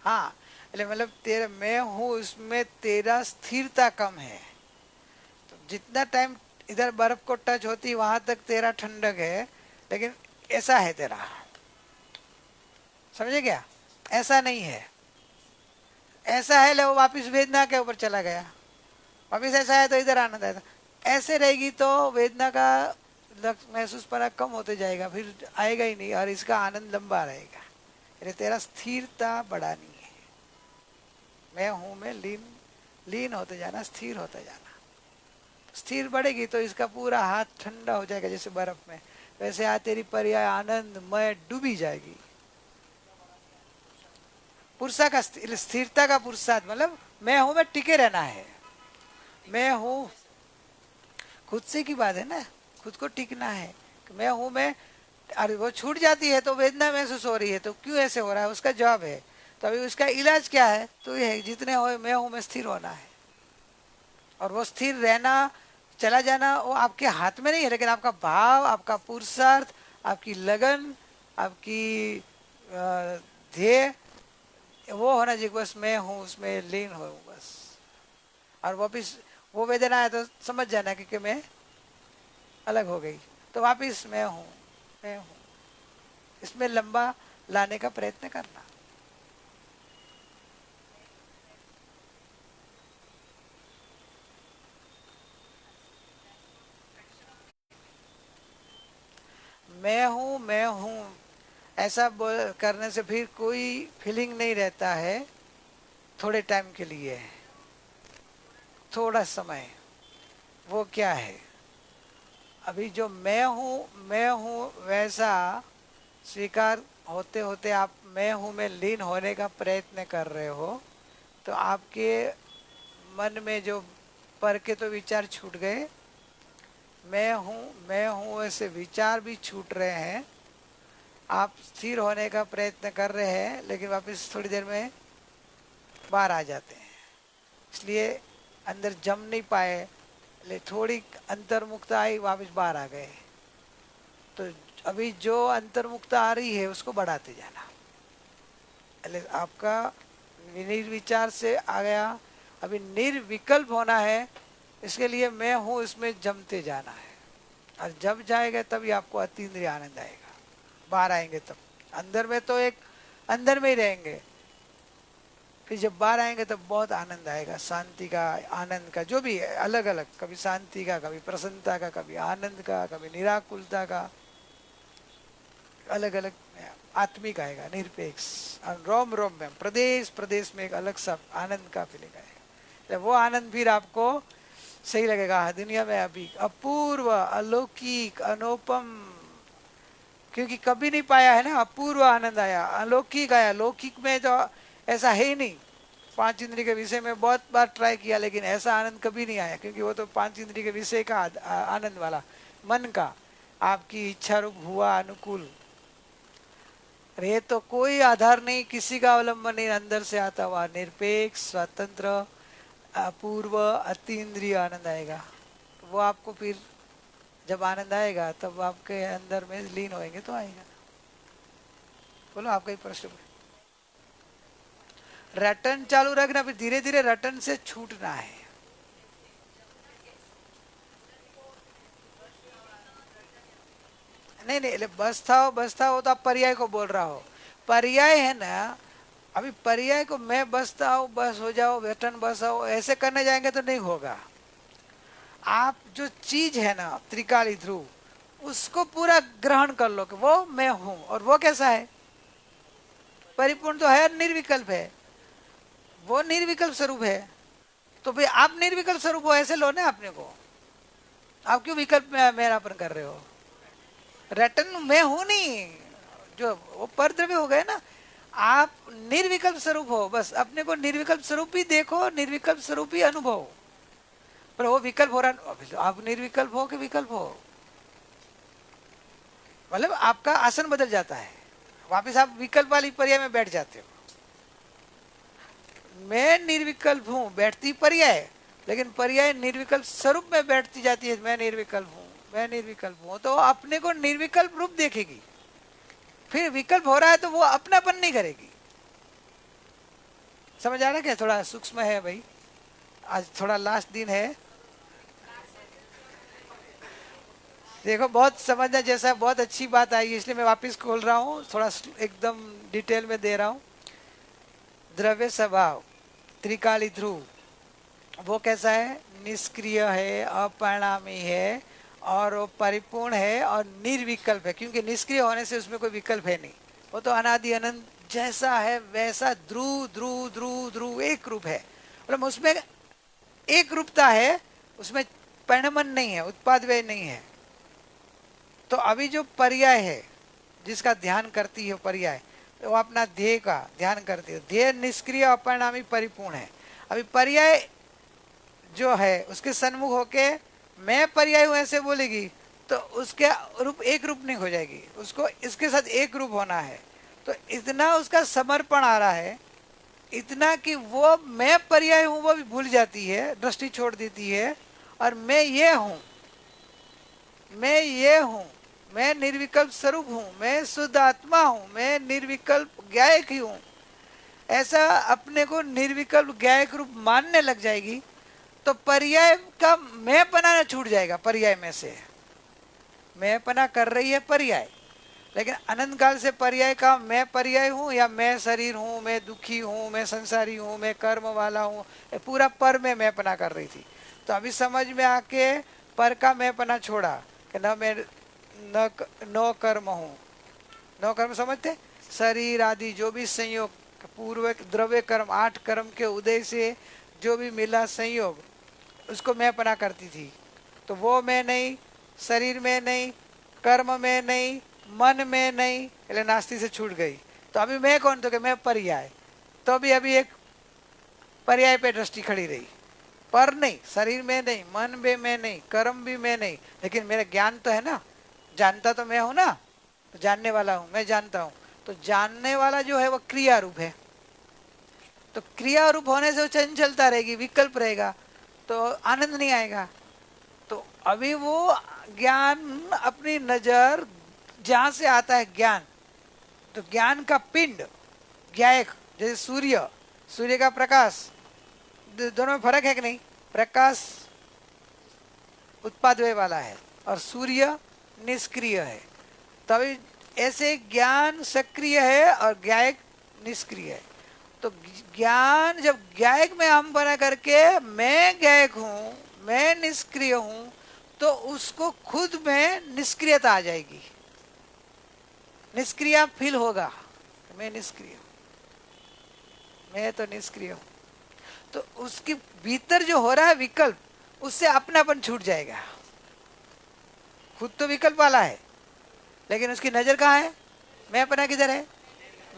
हाँ, मतलब तेरा मैं हूँ उसमें तेरा स्थिरता कम है। तो जितना टाइम इधर बर्फ को टच होती वहां तक तेरा ठंडक है, लेकिन ऐसा है तेरा, समझे क्या? ऐसा नहीं है, ऐसा है ले वो वापिस वेदना के ऊपर चला गया, वापिस ऐसा है तो इधर आनंद आया। ऐसे रहेगी तो वेदना का महसूस पना कम होते जाएगा, फिर आएगा ही नहीं, और इसका आनंद लंबा रहेगा। अरे तेरा स्थिरता बड़ा नहीं है। मैं हूं में लीन होते जाना, स्थिर होते जाना। स्थिर बढ़ेगी तो इसका पूरा हाथ ठंडा हो जाएगा जैसे बर्फ में, वैसे आज तेरी पर्याय आनंद में डूबी जाएगी। पुरुषा का स्थिरता का पुरुषार्थ मतलब मैं हूं में टिके रहना है। मैं हूं खुद से की बात है ना, खुद को टिकना है। मैं हूं में, अरे वो छूट जाती है तो वेदना महसूस हो रही है, तो क्यों ऐसे हो रहा है, उसका जवाब है। तो अभी उसका इलाज क्या है? तो ये है जितने हो मैं हूं में स्थिर होना है। और वो स्थिर रहना, चला जाना वो आपके हाथ में नहीं है, लेकिन आपका भाव, आपका पुरुषार्थ, आपकी लगन, आपकी ध्येय वो होना चाहिए। बस मैं हूं उसमें लीन हो बस। और वापिस वो वेदना है तो समझ जाना कि मैं अलग हो गई, तो वापिस मैं हूं, मैं हूं। इसमें लंबा लाने का प्रयत्न करना। मैं हूं ऐसा करने से फिर कोई फीलिंग नहीं रहता है। थोड़े टाइम के लिए, थोड़ा समय, वो क्या है? अभी जो मैं हूं वैसा स्वीकार होते होते आप मैं हूं में लीन होने का प्रयत्न कर रहे हो, तो आपके मन में जो पर के तो विचार छूट गए। मैं हूं ऐसे विचार भी छूट रहे हैं। आप स्थिर होने का प्रयत्न कर रहे हैं, लेकिन वापस थोड़ी देर में बाहर आ जाते हैं, इसलिए अंदर जम नहीं पाए। ले थोड़ी अंतर्मुक्ता आई, वापस बाहर आ गए। तो अभी जो अंतर्मुक्ता आ रही है उसको बढ़ाते जाना। आपका निर्विचार से आ गया, अभी निर्विकल्प होना है। इसके लिए मैं हूं इसमें जमते जाना है, और जब जाएगा तभी आपको अतीन्द्रिय आनंद आएगा। बाहर आएंगे तब, अंदर में तो एक अंदर में ही रहेंगे, फिर जब बाहर आएंगे तब बहुत आनंद आएगा, शांति का, आनंद का, जो भी है अलग अलग, कभी शांति का, कभी प्रसन्नता का, कभी आनंद का, कभी निराकुलता का, अलग अलग आत्मिक आएगा, निरपेक्ष। रोम रोम में, प्रदेश प्रदेश में एक अलग सा आनंद का फीलिंग आएगा। वो आनंद फिर आपको सही लगेगा। दुनिया में अभी अपूर्व, अलौकिक, अनुपम, क्योंकि कभी नहीं पाया है ना। अपूर्व आनंद आया, अलौकिक आया। लौकिक में तो ऐसा है ही नहीं। पांच इंद्रिय के विषय में बहुत बार ट्राई किया, लेकिन ऐसा आनंद कभी नहीं आया, क्योंकि वो तो पांच इंद्रिय के विषय का आनंद वाला, मन का, आपकी इच्छा रूप हुआ अनुकूल। ये तो कोई आधार नहीं, किसी का अवलंबन नहीं, अंदर से आता हुआ निरपेक्ष, स्वतंत्र, अपूर्व, अतीन्द्रिय आनंद आएगा। वो आपको फिर जब आनंद आएगा तब आपके अंदर में लीन होएंगे तो आएगा। बोलो, आपका ही प्रश्न। रटन चालू रखना, फिर धीरे धीरे रटन से छूटना है। नहीं नहीं, बस था वो तो आप पर्याय को बोल रहा हो। पर्याय है ना, अभी पर्याय को मैं बसता हूँ, बस हो जाओ, वेतन बस आओ, ऐसे करने जाएंगे तो नहीं होगा। आप जो चीज है ना त्रिकाली ध्रुव, उसको पूरा ग्रहण कर लो कि वो मैं हूं। और वो कैसा है? परिपूर्ण तो है, निर्विकल्प है। वो निर्विकल्प स्वरूप है। तो फिर आप निर्विकल्प स्वरूप हो, ऐसे लो ना अपने को। आप क्यों विकल्प में मेरापन कर रहे हो? रटन मैं हूं नहीं, जो वो परद्रव्य हो गए ना। आप निर्विकल्प स्वरूप हो, बस अपने को निर्विकल्प स्वरूप ही देखो, निर्विकल्प स्वरूप ही अनुभव। पर वो विकल्प हो रहा, आप निर्विकल्प हो कि विकल्प हो, मतलब आपका आसन बदल जाता है, वापस आप विकल्प वाली पर्याय में बैठ जाते हो। मैं निर्विकल्प हूं, बैठती पर्याय, लेकिन पर्याय निर्विकल्प स्वरूप में बैठती जाती है, मैं निर्विकल्प हूं, मैं निर्विकल्प हूं, तो अपने को निर्विकल्प रूप देखेगी। फिर विकल्प हो रहा है तो वो अपनापन नहीं करेगी। समझ आ रहा है क्या? थोड़ा सूक्ष्म है भाई, आज थोड़ा लास्ट दिन है। देखो बहुत समझना जैसा, बहुत अच्छी बात आई, इसलिए मैं वापस खोल रहा हूँ, थोड़ा एकदम डिटेल में दे रहा हूँ। द्रव्य स्वभाव त्रिकाली ध्रुव, वो कैसा है? निष्क्रिय है, अपरिणामी है, और वो परिपूर्ण है और निर्विकल्प है, क्योंकि निष्क्रिय होने से उसमें कोई विकल्प है नहीं, वो तो अनादि अनंत जैसा है वैसा ध्रुव ध्रुव ध्रुव ध्रुव एक रूप है, मतलब उसमें एक रूपता है, उसमें परिणमन नहीं है, उत्पाद व्यय नहीं है। तो अभी जो पर्याय है जिसका ध्यान करती है पर्याय, तो वो अपना ध्येय का ध्यान करती है, ध्येय निष्क्रिय अपरिणामी परिपूर्ण है। अभी पर्याय जो है उसके सन्मुख होके मैं पर्याय हूं ऐसे बोलेगी तो उसके रूप एक रूप नहीं हो जाएगी, उसको इसके साथ एक रूप होना है। तो इतना उसका समर्पण आ रहा है, इतना कि वो मैं पर्याय हूं वो भी भूल जाती है, दृष्टि छोड़ देती है, और मैं ये हूं, मैं ये हूं, मैं निर्विकल्प स्वरूप हूं, मैं शुद्ध आत्मा हूं, मैं निर्विकल्प ज्ञायक ही हूं, ऐसा अपने को निर्विकल्प ज्ञायक रूप मानने लग जाएगी, तो पर्याय का मैं पना न छूट जाएगा। पर्याय में से मैं पना कर रही है पर्याय, लेकिन अनंत काल से पर्याय का मैं पर्याय हूं, या मैं शरीर हूं, मैं दुखी हूं, मैं संसारी हूं, मैं कर्म वाला हूं, पूरा पर में मैं पना कर रही थी। तो अभी समझ में आके पर का मैं पना छोड़ा कि न मैं नो कर्म हूं, नो कर्म समझते, शरीर आदि जो भी संयोग, पूर्व द्रव्य कर्म 8 कर्म के उदय से जो भी मिला संयोग, उसको मैं पना करती थी, तो वो मैं नहीं, शरीर में नहीं, कर्म में नहीं, मन में नहीं, એટલે नास्ती से छूट गई। तो अभी मैं कौन? तो कि मैं पर्याय, तो भी अभी एक पर्याय पे दृष्टि खड़ी रही, पर नहीं, शरीर में नहीं, मन में मैं नहीं, कर्म भी मैं नहीं, लेकिन मेरा ज्ञान तो है ना, जानता तो मैं हूं ना, तो जानने वाला हूं, मैं जानता हूं, तो जानने वाला जो है वो क्रिया रूप है, तो क्रिया रूप होने से वो चंचलता रहेगी, विकल्प रहेगा, तो आनंद नहीं आएगा। तो अभी वो ज्ञान, अपनी नजर जहां से आता है ज्ञान, तो ज्ञान का पिंड ज्ञायक, जैसे सूर्य, सूर्य का प्रकाश, दोनों में फर्क है कि नहीं? प्रकाश उत्पादय वाला है और सूर्य निष्क्रिय है, तभी ऐसे ज्ञान सक्रिय है और ज्ञायक निष्क्रिय है। तो ज्ञान जब ज्ञायक में हम बना करके मैं ज्ञायक हूं, मैं निष्क्रिय हूं, तो उसको खुद में निष्क्रियता आ जाएगी, निष्क्रिय फील होगा, मैं निष्क्रिय, मैं तो निष्क्रिय हूं, तो उसके भीतर जो हो रहा है विकल्प, उससे अपनापन छूट जाएगा। खुद तो विकल्प वाला है, लेकिन उसकी नजर कहाँ है? मैं अपना किधर है?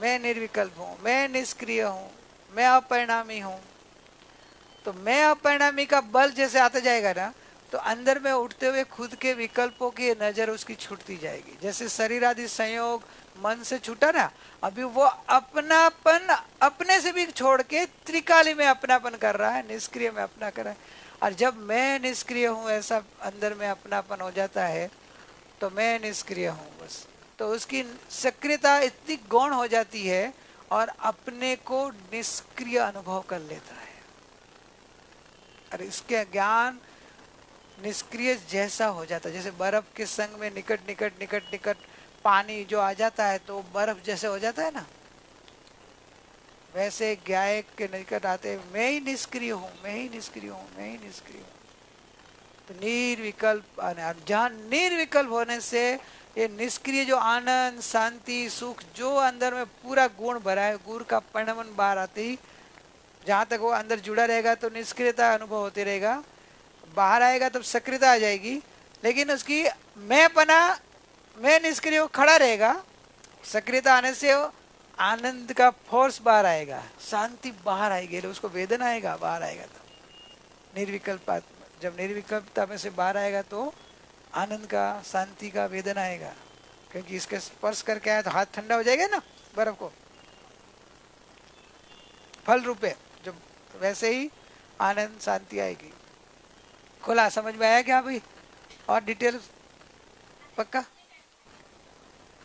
मैं निर्विकल्प हूं, मैं निष्क्रिय हूं, मैं अपरिणामी हूं। तो मैं अपरिणामी का बल जैसे आता जाएगा ना, तो अंदर में उठते हुए खुद के विकल्पों की नजर उसकी छूटती जाएगी। जैसे शरीर आदि संयोग मन से छूटा ना, अभी वो अपनापन अपने से भी छोड़ के त्रिकाली में अपनापन कर रहा है, निष्क्रिय में अपना कर रहा है। और जब मैं निष्क्रिय हूं ऐसा अंदर में अपनापन हो जाता है, तो मैं निष्क्रिय हूं बस, तो उसकी सक्रियता इतनी गौण हो जाती है और अपने को निष्क्रिय अनुभव कर लेता है। और इसके ज्ञान निष्क्रिय जैसा हो जाता है, जैसे बर्फ के संग में निकट निकट निकट निकट पानी जो आ जाता है तो बर्फ जैसे हो जाता है ना, वैसे ज्ञायक के निकट आते मैं ही निष्क्रिय हूं, मैं ही निष्क्रिय हूं, मैं ही निष्क्रिय हूं। तो निर्विकल्प, जहां निर्विकल्प होने से ये निष्क्रिय जो आनंद शांति सुख जो अंदर में पूरा गुण भरा है, गुण का परिणमन बाहर आते ही, जहां तक वो अंदर जुड़ा रहेगा तो निष्क्रियता अनुभव होते रहेगा, बाहर आएगा तब सक्रियता आ जाएगी, लेकिन उसकी मैं पना, मैं निष्क्रिय खड़ा रहेगा। सक्रियता आने से आनंद का फोर्स बाहर आएगा, शांति बाहर आएगी, उसको वेदना आएगा, बाहर आएगा तो निर्विकल्प जब निर्विकल्पता में से बाहर आएगा तो आनंद का, शांति का, वेदना आएगा, क्योंकि इसके स्पर्श करके आया तो हाथ ठंडा हो जाएगा ना बर्फ को, फल रूपे। जब वैसे ही आनंद शांति आएगी। खोला, समझ में आया क्या भाई? और डिटेल पक्का?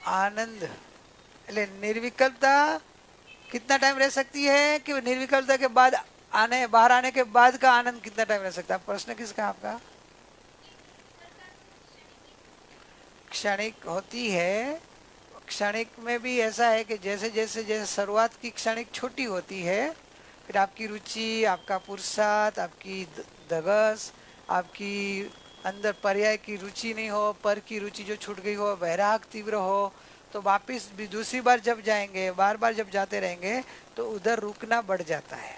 आनंद निर्विकल्पता कितना टाइम रह सकती है कि निर्विकल्पता के बाद बाहर आने के बाद का आनंद कितना टाइम रह सकता है? प्रश्न किसका? आपका। क्षणिक होती है। क्षणिक में भी ऐसा है कि जैसे जैसे जैसे शुरुआत की क्षणिक छोटी होती है, फिर आपकी रुचि, आपका पुरुषार्थ, आपकी धगस, आपकी अंदर पर्याय की रुचि नहीं हो, पर की रुचि जो छूट गई हो, वैराग तीव्र हो, तो वापिस भी दूसरी बार जब जाएंगे, बार बार जब जाते रहेंगे तो उधर रुकना बढ़ जाता है,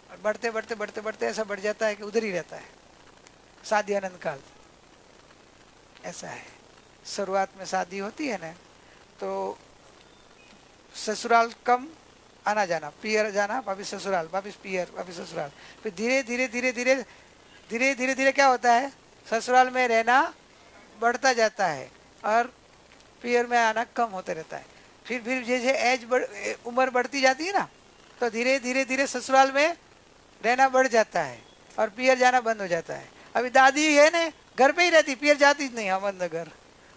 और बढ़ते बढ़ते बढ़ते बढ़ते ऐसा बढ़ जाता है कि उधर ही रहता है शादी आनंद काल। ऐसा है। शुरुआत में शादी होती है ना, तो ससुराल कम आना जाना, पियर जाना, वापिस ससुराल, वापिस पियर, वापिस ससुराल, फिर धीरे धीरे धीरे धीरे धीरे धीरे धीरे क्या होता है, ससुराल में रहना बढ़ता जाता है और पियर में आना कम होते रहता है। फिर जैसे उम्र बढ़ती जाती है ना, तो धीरे धीरे धीरे ससुराल में रहना बढ़ जाता है और पियर जाना बंद हो जाता है। अभी दादी है ना, घर पे ही रहती, पियर जाती ही नहीं। अहमदनगर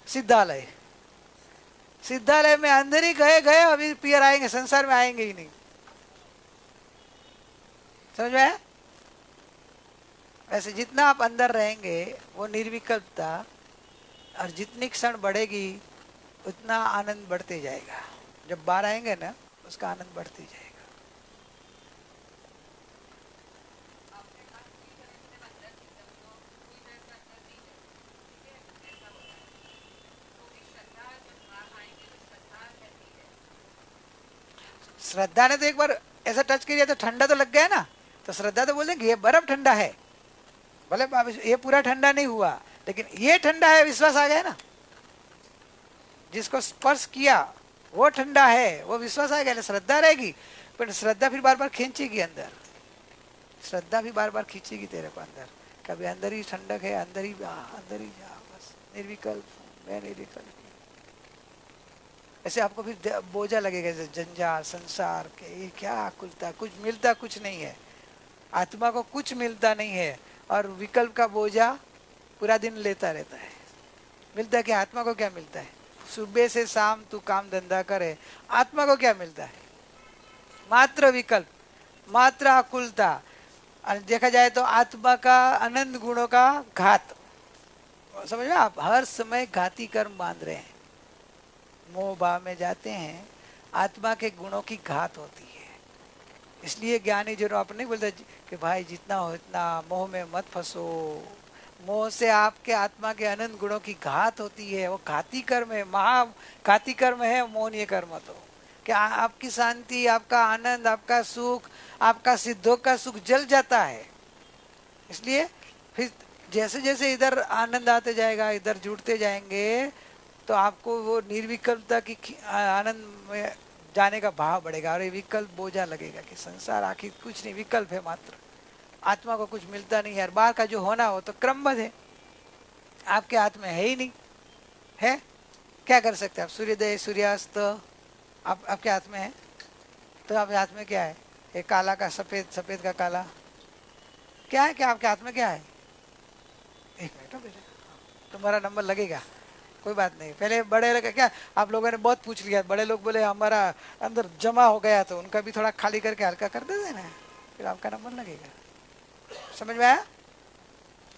सिद्धालय, सिद्धालय में अंदर ही गए गए, अभी पियर आएंगे, संसार में आएंगे ही नहीं। समझ में आया? ऐसे जितना आप अंदर रहेंगे वो निर्विकल्पता, और जितनी क्षण बढ़ेगी उतना आनंद बढ़ते जाएगा। जब बाहर आएंगे ना, उसका आनंद बढ़ते जाएगा। श्रद्धा ने तो एक बार ऐसा टच किया तो ठंडा तो लग गया ना, तो श्रद्धा तो बोलेंगे ये बर्फ ठंडा है, भले ये पूरा ठंडा नहीं हुआ लेकिन ये ठंडा है, विश्वास आ गया ना। जिसको स्पर्श किया वो ठंडा है, वो विश्वास आ गया, श्रद्धा रहेगी। पर श्रद्धा फिर बार बार खींचेगी अंदर, श्रद्धा भी बार बार खींचेगी तेरे को अंदर। कभी अंदर ही ठंडक है, अंदर ही जा, बस निर्विकल्प, मैं निर्विकल्प। ऐसे आपको फिर बोझा लगेगा, जंजाल संसार के, ये क्या आकुलता, कुछ मिलता कुछ नहीं है, आत्मा को कुछ मिलता नहीं है, और विकल्प का बोझा पूरा दिन लेता रहता है। मिलता है कि आत्मा को क्या मिलता है? सुबह से शाम तू काम धंधा करे, आत्मा को क्या मिलता है? मात्र विकल्प, मात्र आकुलता। और देखा जाए तो आत्मा का अनंत गुणों का घात। समझ में? आप हर समय घाती कर्म बांध रहे हैं, मोह भाव में जाते हैं, आत्मा के गुणों की घात होती है। इसलिए ज्ञानी जो अपने नहीं बोलते कि भाई जितना हो इतना मोह में मत फंसो, मोह से आपके आत्मा के अनंत गुणों की घात होती है। वो घाती कर्म है, महा घाती कर्म है मोहनीय कर्म। तो कि आपकी शांति, आपका आनंद, आपका सुख, आपका सिद्धों का सुख जल जाता है। इसलिए फिर जैसे जैसे इधर आनंद आते जाएगा, इधर जुड़ते जाएंगे, तो आपको वो निर्विकल्पता की आनंद में जाने का भाव बढ़ेगा, और ये विकल्प बोझा लगेगा कि संसार आखिर कुछ नहीं, विकल्प है मात्र, आत्मा को कुछ मिलता नहीं है। बाहर का जो होना हो तो क्रमबद्ध है, आपके हाथ में है ही नहीं है। क्या कर सकते हैं आप? सूर्योदय सूर्यास्त आपके हाथ में है, तो आपके हाथ में क्या है? एक काला का सफेद, सफेद का काला, क्या है? क्या आपके हाथ में क्या है? एक मिनट बेटा, तुम्हारा नंबर लगेगा, कोई बात नहीं। पहले बड़े लगे क्या, आप लोगों ने बहुत पूछ लिया, बड़े लोग बोले हमारा अंदर जमा हो गया, तो उनका भी थोड़ा खाली करके हल्का कर दे देना, फिर आपका नंबर लगेगा। समझ में आया?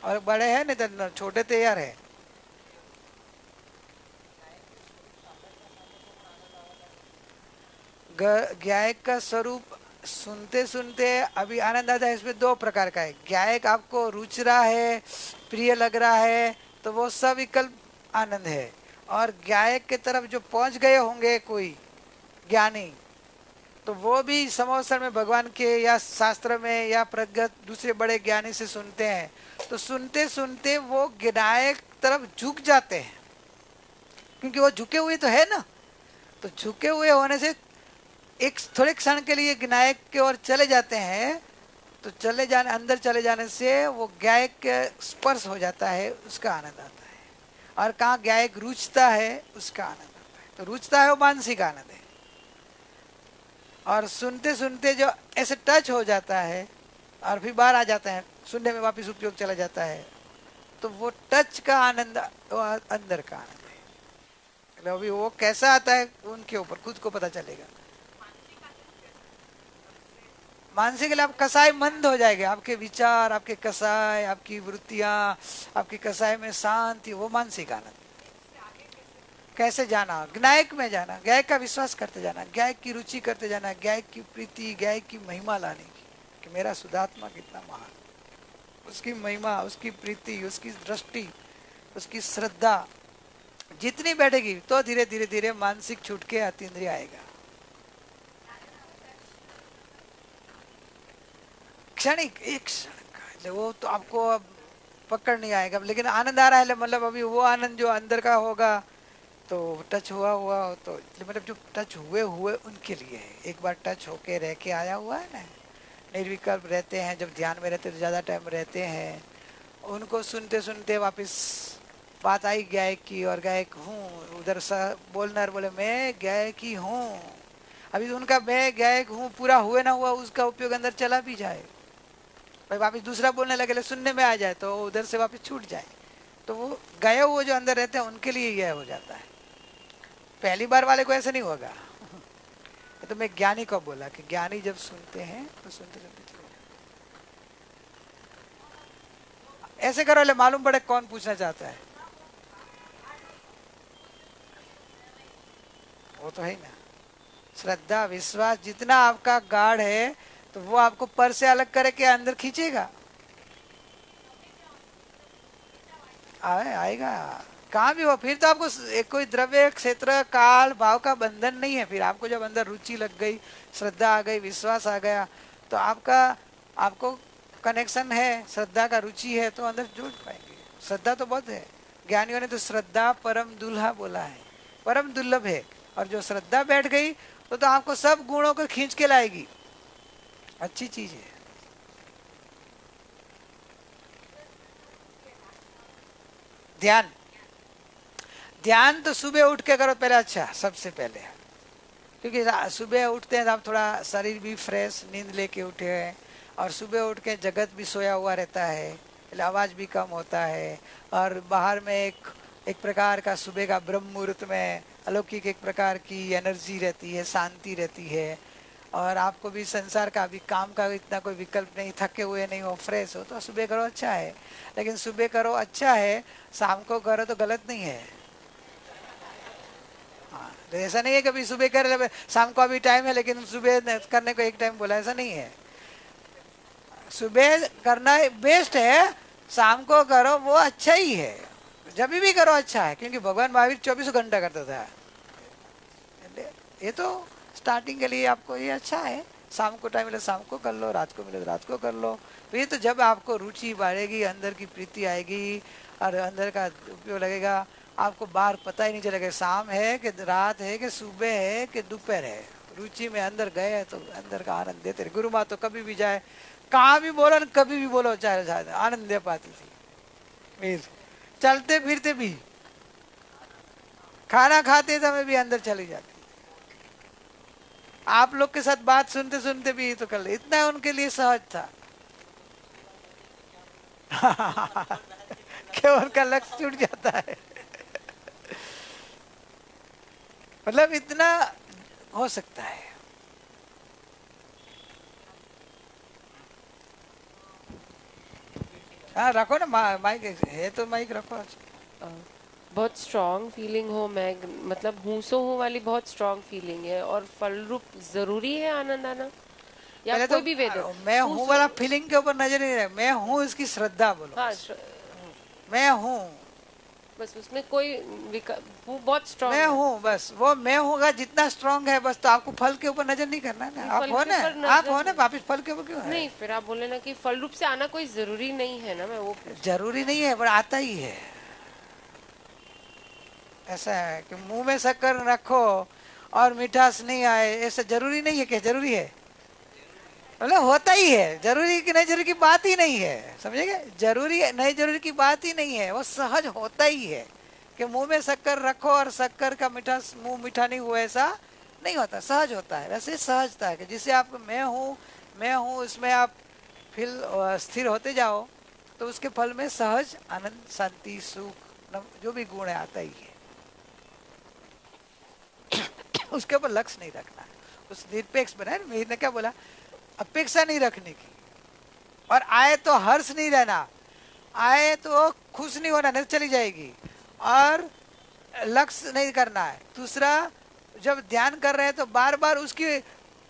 और बड़े हैं नहीं तो छोटे तैयार है। गायक का स्वरूप सुनते सुनते अभी आनंद आता है। इसमें दो प्रकार का है। गायक आपको रुच रहा है, प्रिय लग रहा है, तो वो सविकल्प आनंद है। और गायक के तरफ जो पहुंच गए होंगे कोई ज्ञानी, तो वो भी समोसर में भगवान के या शास्त्र में या प्रगत दूसरे बड़े ज्ञानी से सुनते हैं, तो सुनते सुनते वो गायक तरफ झुक जाते हैं, क्योंकि वो झुके हुए तो है ना। तो झुके हुए होने से एक थोड़े क्षण के लिए नायक की ओर चले जाते हैं, तो चले जाने, अंदर चले जाने से वो गायक के स्पर्श हो जाता है, उसका आनंद आता है। और कहाँ गायक रुचता है, उसका आनंद आता है। तो रुचता है वो मानसिक आनंद है। और सुनते सुनते जो ऐसे टच हो जाता है और फिर बाहर आ जाते हैं, सुनने में वापस उपयोग चला जाता है, तो वो टच का आनंद वो अंदर का आनंद है। मतलब अभी वो कैसा आता है उनके ऊपर खुद को पता चलेगा। मानसिक आप कसाय मंद हो जाएंगे, आपके विचार, आपके कसाय, आपकी वृत्तियां, आपकी कसाय में शांति, वो मानसिक आनंद। कैसे जाना? गायक में जाना, गायक का विश्वास करते जाना, गायक की रुचि करते जाना, गायक की प्रीति, गायक की महिमा लाने की कि मेरा शुद्धात्मा कितना महान, उसकी महिमा, उसकी प्रीति, उसकी दृष्टि, उसकी श्रद्धा जितनी बैठेगी तो धीरे धीरे धीरे मानसिक छूट के अतीन्द्रिय आएगा। क्षणिक, एक क्षण का, वो तो आपको अब पकड़ नहीं आएगा, लेकिन आनंद आ रहा है, मतलब अभी वो आनंद जो अंदर का होगा तो टच हुआ हो, तो मतलब जो टच हुए उनके लिए है। एक बार टच होके रह के आया हुआ है ना, निर्विकल्प रहते हैं, जब ध्यान में रहते तो ज़्यादा टाइम रहते हैं, उनको सुनते सुनते वापस बात आई गायक की, और गायक हूँ, उधर बोलना बोले मैं गायक ही हूँ। अभी उनका मैं गायक हूँ पूरा हुए ना हुआ, उसका उपयोग अंदर चला भी जाए, भाई वापस दूसरा बोलने लगे, सुनने में आ जाए तो उधर से वापस छूट जाए, तो वो गए वो जो अंदर रहते हैं उनके लिए यह हो जाता है। पहली बार वाले को ऐसा नहीं होगा। तो मैं ज्ञानी को बोला कि ज्ञानी जब सुनते हैं तो सुनते सुनते ऐसे करो, ले मालूम पड़े कौन पूछना चाहता है। वो तो है ना, श्रद्धा विश्वास जितना आपका गाढ़ है तो वो आपको पर से अलग करके अंदर खींचेगा। आएगा कहाँ भी हो, फिर तो आपको एक कोई द्रव्य, क्षेत्र, काल, भाव का बंधन नहीं है। फिर आपको जब अंदर रुचि लग गई, श्रद्धा आ गई, विश्वास आ गया, तो आपको कनेक्शन है, श्रद्धा का रुचि है, तो अंदर जुड़ पाएंगे। श्रद्धा तो बहुत है, ज्ञानियों ने तो श्रद्धा परम दुल्हा बोला है, परम दुर्लभ है। और जो श्रद्धा बैठ गई तो आपको सब गुणों को खींच के लाएगी, अच्छी चीज है। ध्यान, ध्यान तो सुबह उठ के करो पहले, अच्छा सबसे पहले, क्योंकि सुबह उठते हैं तो आप थोड़ा शरीर भी फ्रेश, नींद लेके उठे हैं, और सुबह उठ के जगत भी सोया हुआ रहता है, आवाज भी कम होता है, और बाहर में एक प्रकार का सुबह का ब्रह्म मुहूर्त में अलौकिक एक प्रकार की एनर्जी रहती है, शांति रहती है, और आपको भी संसार का भी काम का इतना कोई विकल्प नहीं, थके हुए नहीं हो, फ्रेश हो, तो सुबह करो अच्छा है। लेकिन सुबह करो अच्छा है, शाम को करो तो गलत नहीं है। हाँ, तो ऐसा नहीं है कभी सुबह कर, शाम को अभी टाइम है लेकिन सुबह करने को एक टाइम बोला, ऐसा नहीं है। सुबह करना बेस्ट है, शाम को करो वो अच्छा ही है, जब भी करो अच्छा है, क्योंकि भगवान महावीर 24 घंटा करता था। ये तो स्टार्टिंग के लिए आपको ये अच्छा है, शाम को टाइम मिले शाम को कर लो, रात को मिले तो रात को कर लो। तो ये तो जब आपको रुचि बढ़ेगी, अंदर की प्रीति आएगी और अंदर का उपयोग लगेगा, आपको बाहर पता ही नहीं चलेगा शाम है कि रात है कि सुबह है कि दोपहर है। रुचि में अंदर गए तो अंदर का आनंद देते रहे। गुरु माँ तो कभी भी जाए, कहाँ भी बोलो, कभी भी बोलो, चाहे आनंद दे पाती थी। मीर चलते फिरते भी, खाना खाते समय भी अंदर चली जाती। आप लोग के साथ बात सुनते सुनते भी तो कर ले, इतना उनके लिए सहज था। कि उनका लक्ष्य छूट जाता है। मतलब इतना हो सकता है। हाँ रखो ना, माइक है तो माइक रखो। बहुत स्ट्रॉन्ग फीलिंग हो, मैं मतलब हूँ सो हूँ वाली बहुत स्ट्रॉन्ग फीलिंग है, और फल रूप जरूरी है आनंद आना, या कोई तो भी वेद? मैं हूँ वाला फीलिंग के ऊपर नजर नहीं रहे, मैं हूँ इसकी श्रद्धा बोलो। हाँ, मैं हूँ, बस उसमें कोई वो बहुत स्ट्रॉन्ग मैं हूँ, बस वो मैं हूँगा जितना स्ट्रॉन्ग है, बस। तो आपको फल के ऊपर नजर नहीं करना ना, आप हो ना, आप हो ना, वापिस फल के ऊपर क्यों है? नहीं, फिर आप बोले ना कि फल रूप से आना कोई जरूरी नहीं है ना, मैं वो जरूरी नहीं है पर आता ही है। ऐसा है कि मुंह में शक्कर रखो और मिठास नहीं आए, ऐसा जरूरी नहीं है। क्या जरूरी है? मतलब होता ही है, जरूरी की नहीं जरूरी की बात ही नहीं है, समझेंगे? जरूरी नहीं जरूरी की बात ही नहीं है, वो सहज होता ही है कि मुंह में शक्कर रखो और शक्कर का मीठा मुंह मीठा नहीं हुआ, ऐसा नहीं होता, सहज होता है। वैसे सहजता है कि जिसे आप मैं हूँ इसमें आप फिर स्थिर होते जाओ तो उसके फल में सहज आनंद, शांति, सुख जो भी गुण है आता ही है। उसके ऊपर लक्ष्य नहीं रखना है, उस निरपेक्ष बना है। मेरे ने क्या बोला, अपेक्षा नहीं रखने की, और आए तो हर्ष नहीं रहना, आए तो खुश नहीं होना, नहीं चली जाएगी, और लक्ष्य नहीं करना है। दूसरा, जब ध्यान कर रहे हैं तो बार बार उसकी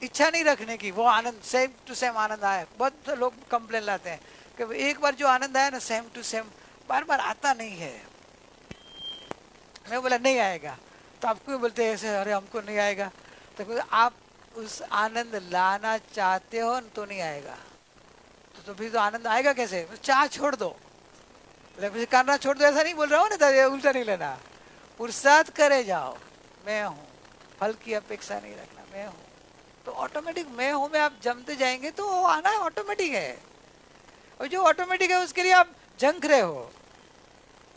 इच्छा नहीं रखने की, वो आनंद सेम टू सेम आनंद आए। बहुत लोग कंप्लेन लाते हैं कि एक बार जो आनंद आया ना सेम टू सेम बार बार आता नहीं है। मैं बोला नहीं आएगा, तो आप क्यों बोलते हैं ऐसे, अरे हमको नहीं आएगा? तो आप उस आनंद लाना चाहते हो तो नहीं आएगा, तो फिर तो आनंद आएगा कैसे? चाह छोड़ दो, करना छोड़ दो, ऐसा नहीं बोल रहा हूँ ना, तो उल्टा नहीं लेना। पुरुषार्थ करे जाओ, मैं हूँ, फल की अपेक्षा नहीं रखना, मैं हूँ, तो ऑटोमेटिक मैं हूँ में आप जमते जाएंगे तो वो आना ऑटोमेटिक है। और जो ऑटोमेटिक है उसके लिए आप झंक रहे हो,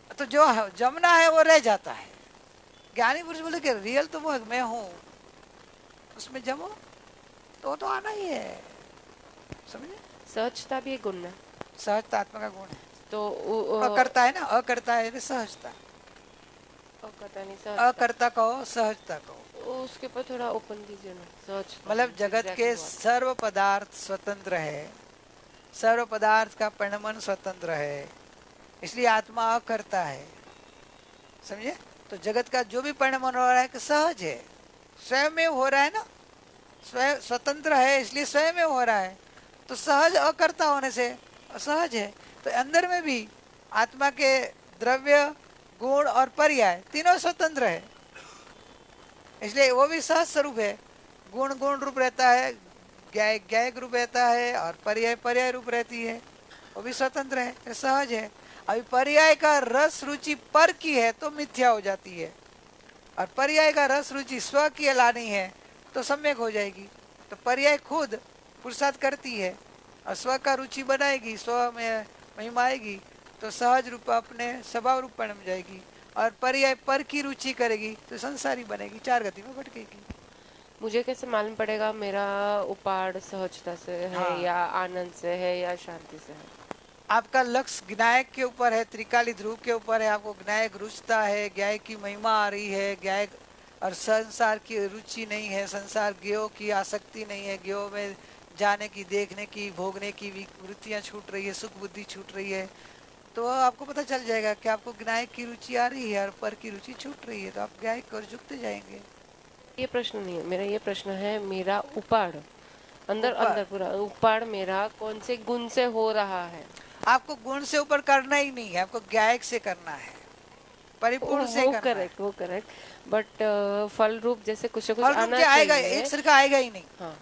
तो जो जमना है वो रह जाता है। ज्ञानी पुरुष बोले कि रियल तो वो मैं हूँ, उसमें जमो तो आना ही है, समझे? सहजता भी एक गुण है, सहजता आत्मा का गुण है। तो अकर्ता है ना, अकर्ता है सहजता, कहता नहीं सहजता, अकर्ता कहो सहजता कहो, उसके ऊपर थोड़ा ओपन कीजिए ना। सहजता मतलब जगत के सर्व पदार्थ स्वतंत्र है, सर्व पदार्थ का परिणमन स्वतंत्र है, इसलिए आत्मा अकर्ता है, समझे? तो जगत का जो भी परिणमन हो रहा है कि सहज है, स्वयं में हो रहा है ना, स्वयं स्वतंत्र है इसलिए स्वयं में हो रहा है, तो सहज अकर्ता होने से असहज है। तो अंदर में भी आत्मा के द्रव्य, गुण और पर्याय तीनों स्वतंत्र है, इसलिए वो भी सहज स्वरूप है। गुण गुण रूप रहता है, ज्ञायक रूप रहता है, और पर्याय पर्याय रूप रहती है, वो भी स्वतंत्र है, सहज है। अभी पर्याय का रस रुचि पर की है तो मिथ्या हो जाती है, और पर्याय का रस रुचि स्व की लानी है तो सम्यक हो जाएगी। तो पर्याय खुद पुरुषार्थ करती है और स्व का रुचि बनाएगी, स्व में महिमा आएगी तो सहज रूप अपने स्वभाव रूप बन जाएगी, और पर्याय पर की रुचि करेगी तो संसारी बनेगी, चार गति में भटकेगी। मुझे कैसे मालूम पड़ेगा मेरा उपाड़ सहजता से है, हाँ। या आनंद से है, या शांति से है? आपका लक्ष्य ज्ञायक के ऊपर है, त्रिकाली ध्रुव के ऊपर है, आपको ज्ञायक रुचता है, ज्ञायक की महिमा आ रही है, ज्ञायक और संसार की रुचि नहीं है, संसार ज्ञो की आसक्ति नहीं है, ज्ञो में जाने की, देखने की, भोगने की वृत्तियां छूट रही है, सुख बुद्धि छूट रही है, तो आपको पता चल जाएगा कि आपको ज्ञायक की रुचि आ रही है और पर की रुचि छूट रही है, तो आप ज्ञायक और झुकते जाएंगे। ये प्रश्न नहीं है मेरा, ये प्रश्न है मेरा उपाड़ अंदर उपाड़। अंदर पूरा उपाड़ मेरा कौन से गुण से हो रहा है? आपको गुण से ऊपर करना ही नहीं है, आपको ज्ञायक से करना है, परिपूर्ण से करना करेक्ट, वो करेक्ट, बट फल रूप जैसे कुछ है। आना आएगा, चाहिए। एक सरखा आएगा ही नहीं। हाँ,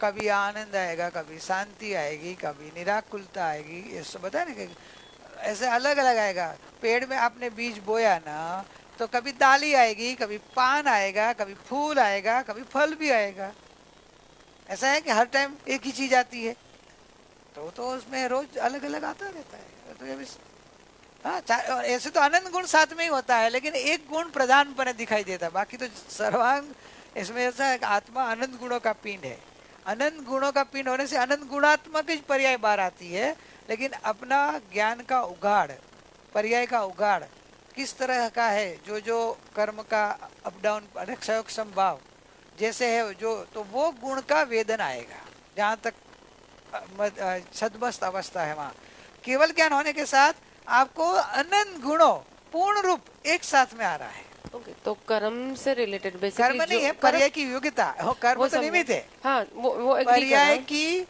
कभी आनंद आएगा, कभी शांति आएगी, कभी निराकुलता आएगी, ये सब बताया ना कि ऐसे अलग अलग आएगा। पेड़ में आपने बीज बोया ना, तो कभी दाली आएगी, कभी पान आएगा, कभी फूल आएगा, कभी फल भी आएगा। ऐसा है कि हर टाइम एक ही चीज आती है, तो उसमें रोज अलग अलग आता रहता है। तो ये भी हाँ, ऐसे तो आनंद गुण साथ में ही होता है, लेकिन एक गुण प्रधान पने दिखाई देता है, बाकी तो सर्वांग इसमें ऐसा है कि आत्मा अनंत गुणों का पिंड है। अनंत गुणों का पिंड होने से अनंत गुणात्मक ही पर्याय बाहर आती है, लेकिन अपना ज्ञान का उगाड़, पर्याय का उगाड़ किस तरह का है, जो जो कर्म का अप डाउन क्षयोग संभाव जैसे है जो, तो वो गुण का वेदन आएगा। जहाँ तक सदमस्त अवस्था है वहाँ केवल ज्ञान होने के साथ आपको अनंत गुणों पूर्ण रूप एक साथ में आ रहा है। ओके, तो कर्म से रिलेटेड बेसिकली कर्म नहीं है, पर्याय की योग्यता, कर्म तो निमित्त है। हाँ, वो पर्याय की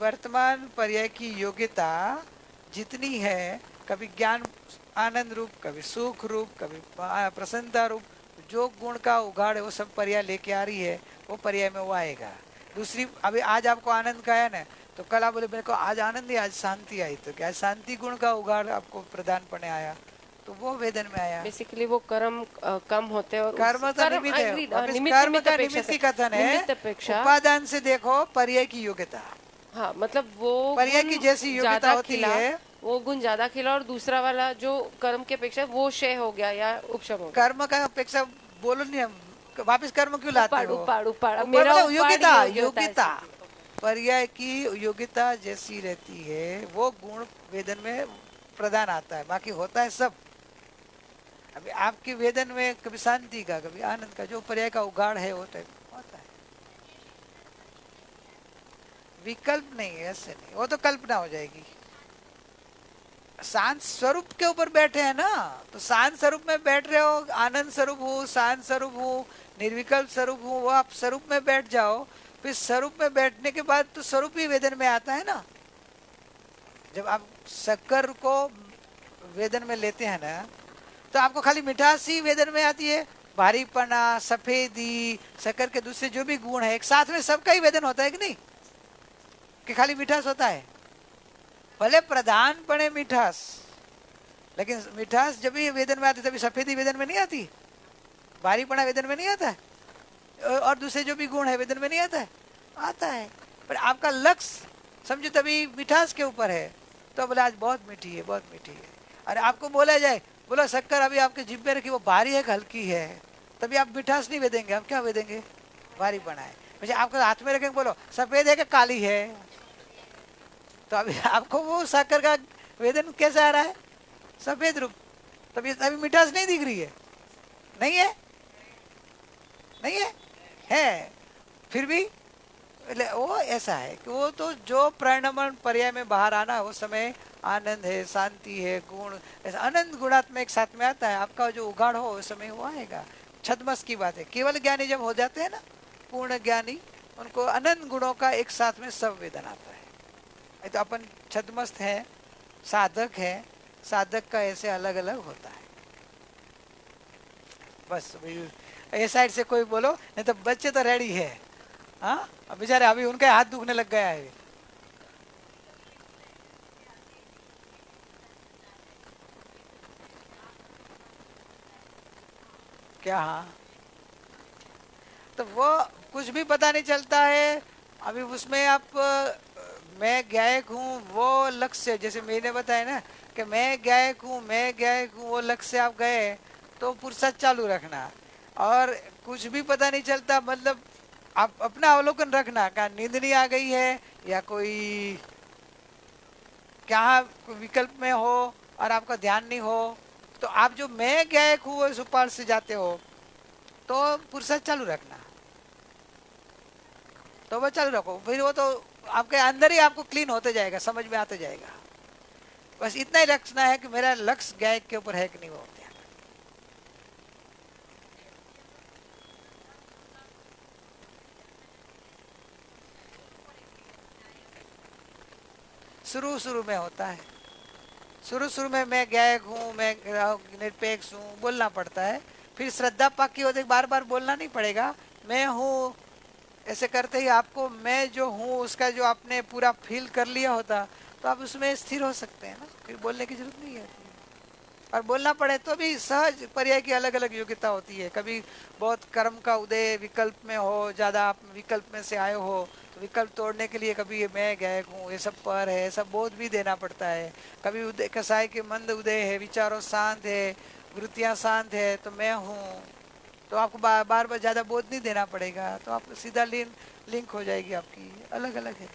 वर्तमान पर्याय की योग्यता जितनी है, कभी ज्ञान आनंद रूप, कभी सुख रूप, कभी प्रसन्नता रूप, जो गुण का उगाड़ है वो सब पर्याय लेके आ रही है, वो पर्याय में वो आएगा। दूसरी, अभी आज आपको आनंद का है ना, तो कल आप बोले मेरे को आज आनंद ही, आज शांति आई, तो क्या शांति गुण का उगाड़ आपको प्रदान पड़ने आया, तो वो वेदन में आया। बेसिकली वो कर्म कम होते हैं, और कर्म तो निमित्त है, कर्म का निमित्त की कथन है। उपादान से देखो पर्याय की योग्यता, हाँ मतलब वो पर्याय गुण की जैसी योग्यता ज्यादा होती खिला, है। वो गुण ज्यादा खिला, और दूसरा वाला जो कर्म की अपेक्षा वो क्षय हो गया या उपशम हो गया। कर्म का अपेक्षा बोलो नहीं, हम वापिस कर्म क्यों लाते उपाड़ हो? उपाड़ उपाड़, ऊपर मेरा मतलब उपाड़ योग्यता, योग्यता योग्यता ऐसी थी। पर्याय की योग्यता जैसी रहती है वो गुण वेदन में प्रदान आता है, बाकी होता है सब। अभी आपके वेदन में कभी शांति का कभी आनंद का, जो पर्याय का उगाड़ है वो टाइप होता है। विकल्प नहीं है, ऐसे नहीं, वो तो कल्पना हो जाएगी। शांत स्वरूप के ऊपर बैठे हैं ना, तो शांत स्वरूप में बैठ रहे हो, आनंद स्वरूप हो, शांत स्वरूप हो, निर्विकल्प स्वरूप हो, वो आप स्वरूप में बैठ जाओ। फिर स्वरूप में बैठने के बाद तो स्वरूप ही वेदन में आता है ना। जब आप शक्कर को वेदन में लेते हैं ना, तो आपको खाली मिठास ही वेदन में आती है, भारीपना, सफेदी, शक्कर के दूसरे जो भी गुण है एक साथ में सबका ही वेदन होता है कि नहीं, कि खाली मिठास होता है? भले प्रधान पड़े मिठास, लेकिन मिठास जब भी वेदन में आती तभी सफेदी वेदन में नहीं आती, भारीपना वेदन में नहीं आता है, और दूसरे जो भी गुण है वेदन में नहीं आता है, आता है। पर आपका लक्ष्य समझो तभी मिठास के ऊपर है, तो बोले आज बहुत मीठी है, बहुत मीठी है। अरे आपको बोला जाए, बोला शक्कर अभी आपके जिभ में रखी, वो भारी है हल्की है, तभी आप मिठास नहीं वेदेंगे, आप क्या वेदेंगे? भारीपना है। वैसे आपको हाथ में रखेंगे, बोलो सफेद है कि काली है, तो अभी आपको वो शक्कर का वेदन कैसे आ रहा है? सफेद रूप। तभी अभी मिठास नहीं दिख रही है, नहीं है, नहीं है फिर भी वो ऐसा है कि वो तो जो परिणमन पर्याय में बाहर आना वो समय आनंद है, शांति है, गुण ऐसा अनंत गुणात्मक एक साथ में आता है। आपका जो उगाड़ हो उस समय वो आएगा। छद्मस की बात है, केवल ज्ञानी जब हो जाते हैं ना, पूर्ण ज्ञानी, उनको अनंत गुणों का एक साथ में सब वेदन आता है। तो अपन छद्मस्त है, साधक है, साधक का ऐसे अलग अलग होता है। बस ये साइड से कोई बोलो, नहीं तो बच्चे तो रेडी है। हाँ अब बेचारे अभी उनके हाथ दुखने लग गया है। क्या? हाँ तो वो कुछ भी पता नहीं चलता है। अभी उसमें आप मैं गायक हूँ वो लक्ष्य, जैसे मैंने बताया ना कि मैं गायक हूँ, मैं गायक हूँ, वो लक्ष्य आप गए तो पुरुषार्थ चालू रखना। और कुछ भी पता नहीं चलता, मतलब आप अपना अवलोकन रखना, क्या नींद नहीं आ गई है या कोई क्या विकल्प में हो और आपका ध्यान नहीं हो, तो आप जो मैं गायक हूँ उस उपार से जाते हो तो पुरुषार्थ चालू रखना। तो वो चालू रखो, फिर वो तो आपके अंदर ही आपको क्लीन होते जाएगा, समझ में आते जाएगा। बस इतना ही रखना है कि मेरा लक्ष्य गायक के ऊपर है कि नहीं, वो ध्यान। शुरू शुरू में होता है, शुरू में मैं गायक हूँ, मैं निरपेक्ष हूँ, बोलना पड़ता है। फिर श्रद्धा पक्की होती, बार बार बोलना नहीं पड़ेगा, मैं हूँ। ऐसे करते ही आपको मैं जो हूँ उसका जो आपने पूरा फील कर लिया होता, तो आप उसमें स्थिर हो सकते हैं ना, फिर बोलने की जरूरत नहीं है। और बोलना पड़े तो भी सहज पर्याय की अलग अलग योग्यता होती है। कभी बहुत कर्म का उदय विकल्प में हो, ज़्यादा आप विकल्प में से आए हो, तो विकल्प तोड़ने के लिए कभी ये मैं गायक हूँ, ये सब पर है, सब बोध भी देना पड़ता है। कभी उदय कसाय के मंद उदय है, विचारों शांत है, वृत्तियाँ शांत है, तो मैं हूँ, तो आपको बार बार ज़्यादा बोध नहीं देना पड़ेगा, तो आप सीधा लिंक हो जाएगी आपकी। अलग अलग है,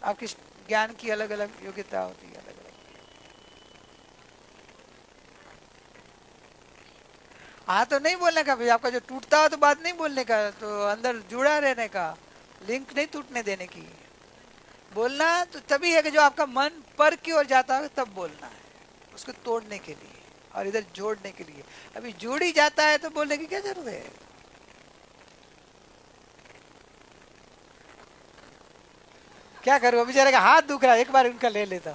आपकी ज्ञान की अलग अलग योग्यता होती है, अलग अलग। हाँ तो नहीं बोलने का भाई, आपका जो टूटता हो तो बात नहीं बोलने का, तो अंदर जुड़ा रहने का, लिंक नहीं टूटने देने की। बोलना तो तभी है कि जो आपका मन पर की ओर जाता है तब बोलना है, उसको तोड़ने के लिए और इधर जोड़ने के लिए। अभी जुड़ ही जाता है तो बोलने की क्या जरूरत है? क्या करूँ, बेचारे का हाथ दुख रहा है, एक बार उनका ले लेता।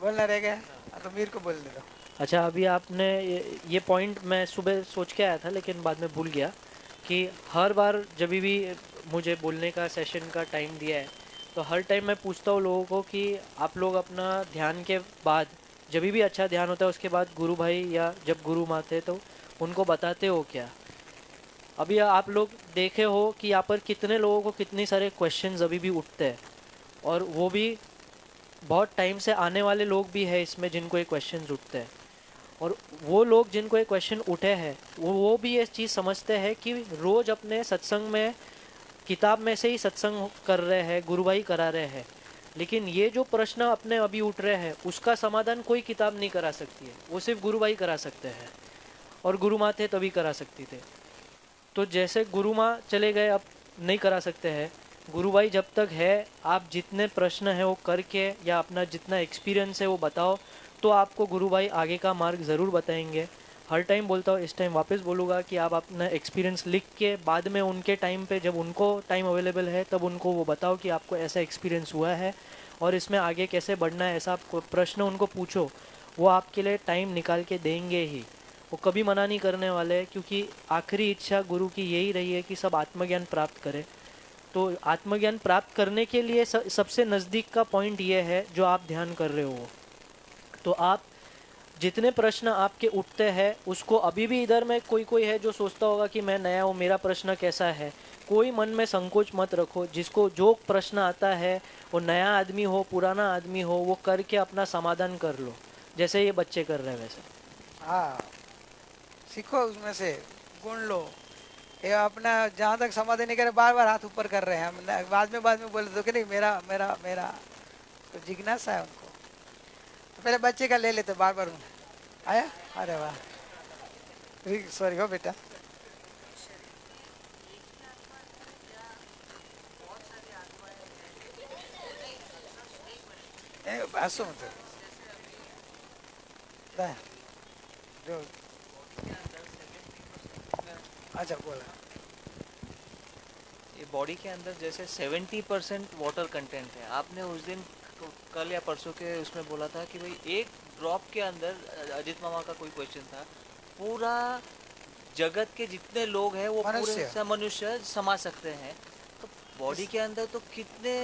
बोलना रह गया तो मीर को बोल देता। अच्छा अभी आपने ये पॉइंट मैं सुबह सोच के आया था लेकिन बाद में भूल गया कि हर बार जब भी मुझे बोलने का सेशन का टाइम दिया है तो हर टाइम मैं पूछता हूँ लोगों को कि आप लोग अपना ध्यान के बाद जब भी अच्छा ध्यान होता है उसके बाद गुरु भाई या जब गुरु माते तो उनको बताते हो क्या? अभी आप लोग देखे हो कि यहाँ पर कितने लोगों को कितने सारे क्वेश्चंस अभी भी उठते हैं, और वो भी बहुत टाइम से आने वाले लोग भी है इसमें जिनको ये क्वेश्चंस उठते हैं। और वो लोग जिनको ये क्वेश्चन उठे हैं वो भी ये चीज़ समझते हैं कि रोज अपने सत्संग में किताब में से ही सत्संग कर रहे हैं, गुरु भाई करा रहे हैं, लेकिन ये जो प्रश्न अपने अभी उठ रहे हैं उसका समाधान कोई किताब नहीं करा सकती है, वो सिर्फ गुरु भाई करा सकते हैं, और गुरु माँ थे तभी करा सकती थे। तो जैसे गुरु माँ चले गए, अब नहीं करा सकते हैं, गुरु भाई जब तक है आप जितने प्रश्न है वो करके या अपना जितना एक्सपीरियंस है वो बताओ, तो आपको गुरु भाई आगे का मार्ग ज़रूर बताएंगे। हर टाइम बोलता हूँ, इस टाइम वापस बोलूँगा कि आप अपना एक्सपीरियंस लिख के बाद में उनके टाइम पे जब उनको टाइम अवेलेबल है तब उनको वो बताओ कि आपको ऐसा एक्सपीरियंस हुआ है और इसमें आगे कैसे बढ़ना है, ऐसा आप प्रश्न उनको पूछो, वो आपके लिए टाइम निकाल के देंगे ही, वो कभी मना नहीं करने वाले, क्योंकि आखिरी इच्छा गुरु की यही रही है कि सब आत्मज्ञान प्राप्त करें। तो आत्मज्ञान प्राप्त करने के लिए सबसे नज़दीक का पॉइंट ये है जो आप ध्यान कर रहे हो। तो आप जितने प्रश्न आपके उठते हैं उसको, अभी भी इधर में कोई है जो सोचता होगा कि मैं नया हूँ, मेरा प्रश्न कैसा है, कोई मन में संकोच मत रखो। जिसको जो प्रश्न आता है, वो नया आदमी हो पुराना आदमी हो, वो करके अपना समाधान कर लो, जैसे ये बच्चे कर रहे हैं वैसे। हाँ, सीखो उसमें से, गुण लो। ये अपना जहाँ तक समाधान नहीं करे बार बार हाथ ऊपर कर रहे हैं, हम बाद में बोले तो कि नहीं मेरा मेरा मेरा, तो जिज्ञासा है उनको। तो पहले बच्चे का ले लेते, बार बार आया, अरे वाह, सॉरी हो बेटा। बासो मत जो, अच्छा बोला। ये बॉडी के अंदर जैसे 70% वाटर कंटेंट है। आपने उस दिन कल या परसों के उसमें बोला था कि भाई एक ड्रॉप के अंदर, अजित मामा का कोई क्वेश्चन था, पूरा जगत के जितने लोग हैं वो पूरे मनुष्य समा सकते हैं। तो बॉडी के अंदर तो कितने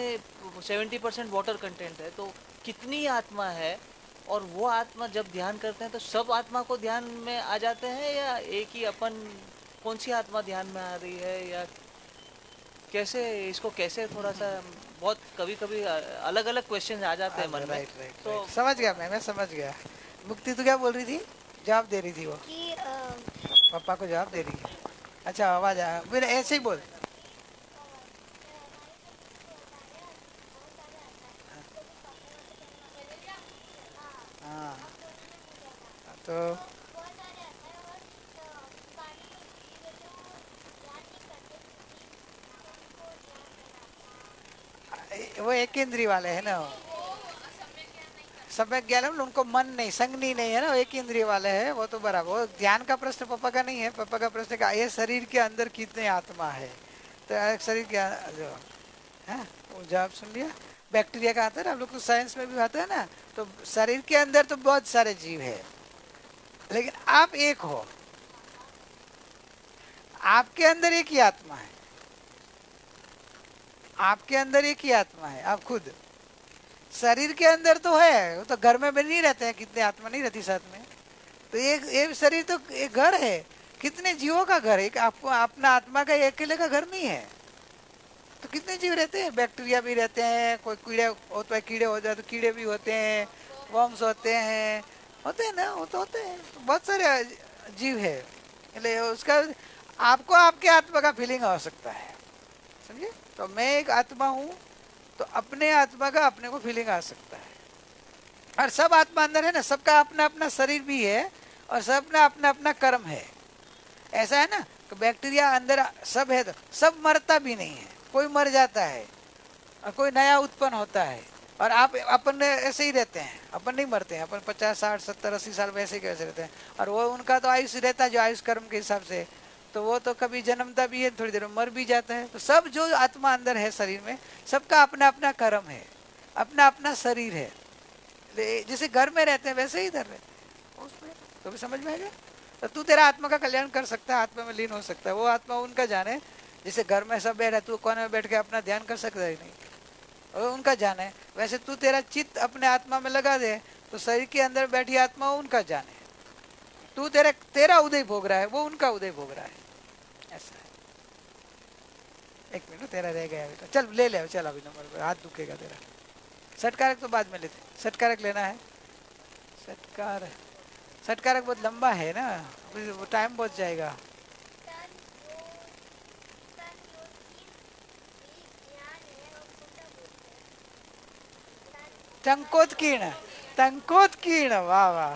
70% वाटर कंटेंट है, तो कितनी आत्मा है, और वो आत्मा जब ध्यान करते हैं तो सब आत्मा को ध्यान में आ जाते हैं, या एक ही अपन, कौन सी आत्मा ध्यान में आ रही है, या कैसे इसको, कैसे थोड़ा सा बहुत कभी कभी अलग अलग क्वेश्चन आ जाते हैं मन में। तो समझ गया मैं समझ गया। मुक्ति तो क्या बोल रही थी, जवाब दे रही थी वो कि पापा को जवाब दे रही है। अच्छा आवाज आया, मेरे ऐसे ही बोल। हाँ तो वो एक इंद्रिय वाले है ना, सम्यक ज्ञान, उनको मन नहीं, संगनी नहीं है ना, एक इंद्रिय वाले है वो तो बराबर। वो ध्यान का प्रश्न पापा का नहीं है, पापा का प्रश्न का ये शरीर के अंदर कितने आत्मा है, तो एक शरीर के जो है वो जवाब सुन लिया। बैक्टीरिया का आता है ना, आप लोग को साइंस में भी आता है ना, तो शरीर के अंदर तो बहुत सारे जीव है, लेकिन आप एक हो, आपके अंदर एक ही आत्मा है, आपके अंदर एक ही आत्मा है, आप खुद। शरीर के अंदर तो है, वो तो घर में भी नहीं रहते हैं, कितने आत्मा नहीं रहती साथ में, तो एक शरीर तो एक घर है, कितने जीवों का घर है, आपको अपना आत्मा का अकेले का घर नहीं है। तो कितने जीव रहते हैं, बैक्टीरिया भी रहते हैं, कोई कीड़े होता है, कीड़े हो जाए तो कीड़े भी होते हैं, वर्म्स होते हैं ना, वो तो होते हैं, बहुत सारे जीव है। इसलिए उसका आपको आपके आत्मा का फीलिंग हो सकता है, समझे। तो मैं एक आत्मा हूँ, तो अपने आत्मा का अपने को फीलिंग आ सकता है, और सब आत्मा अंदर है ना, सबका अपना अपना शरीर भी है, और सबका अपना अपना कर्म है। ऐसा है ना कि बैक्टीरिया अंदर सब है, तो सब मरता भी नहीं है, कोई मर जाता है और कोई नया उत्पन्न होता है, और आप अपन ऐसे ही रहते हैं, अपन नहीं मरते हैं, अपन 50 60 70 80 साल वैसे कैसे रहते हैं, और वो उनका तो आयुष रहता है जो आयुष कर्म के हिसाब से, तो वो तो कभी जन्मता भी है, थोड़ी देर में मर भी जाता है। तो सब जो आत्मा अंदर है शरीर में, सबका अपना अपना कर्म है, अपना अपना शरीर है, जैसे घर में रहते हैं वैसे ही इधर रहते, उसमें तो भी समझ में आएगा। तो तू तेरा आत्मा का कल्याण कर सकता है, आत्मा में लीन हो सकता है, वो आत्मा उनका जाने। जैसे घर में सब बैठा, तू कोने में बैठ के अपना ध्यान कर सकता है नहीं, वो उनका जाने। वैसे तू तेरा चित्त अपने आत्मा में लगा दे, तो शरीर के अंदर बैठी आत्मा उनका जाने। तू तेरा उदय भोग रहा है, वो उनका उदय भोग रहा है, ऐसा है। एक मिनट, तेरा रह गया बेटा, चल ले ले, चल अभी नंबर पर, हाथ दुखेगा तेरा। षटकारक तो बाद में लेते, षटकारक लेना है। षटकार, षटकारक बहुत लंबा है ना, अभी वो टाइम बहुत जाएगा। तंकोत्कीर्ण, तंकोत्कीर्ण, वाह वाह,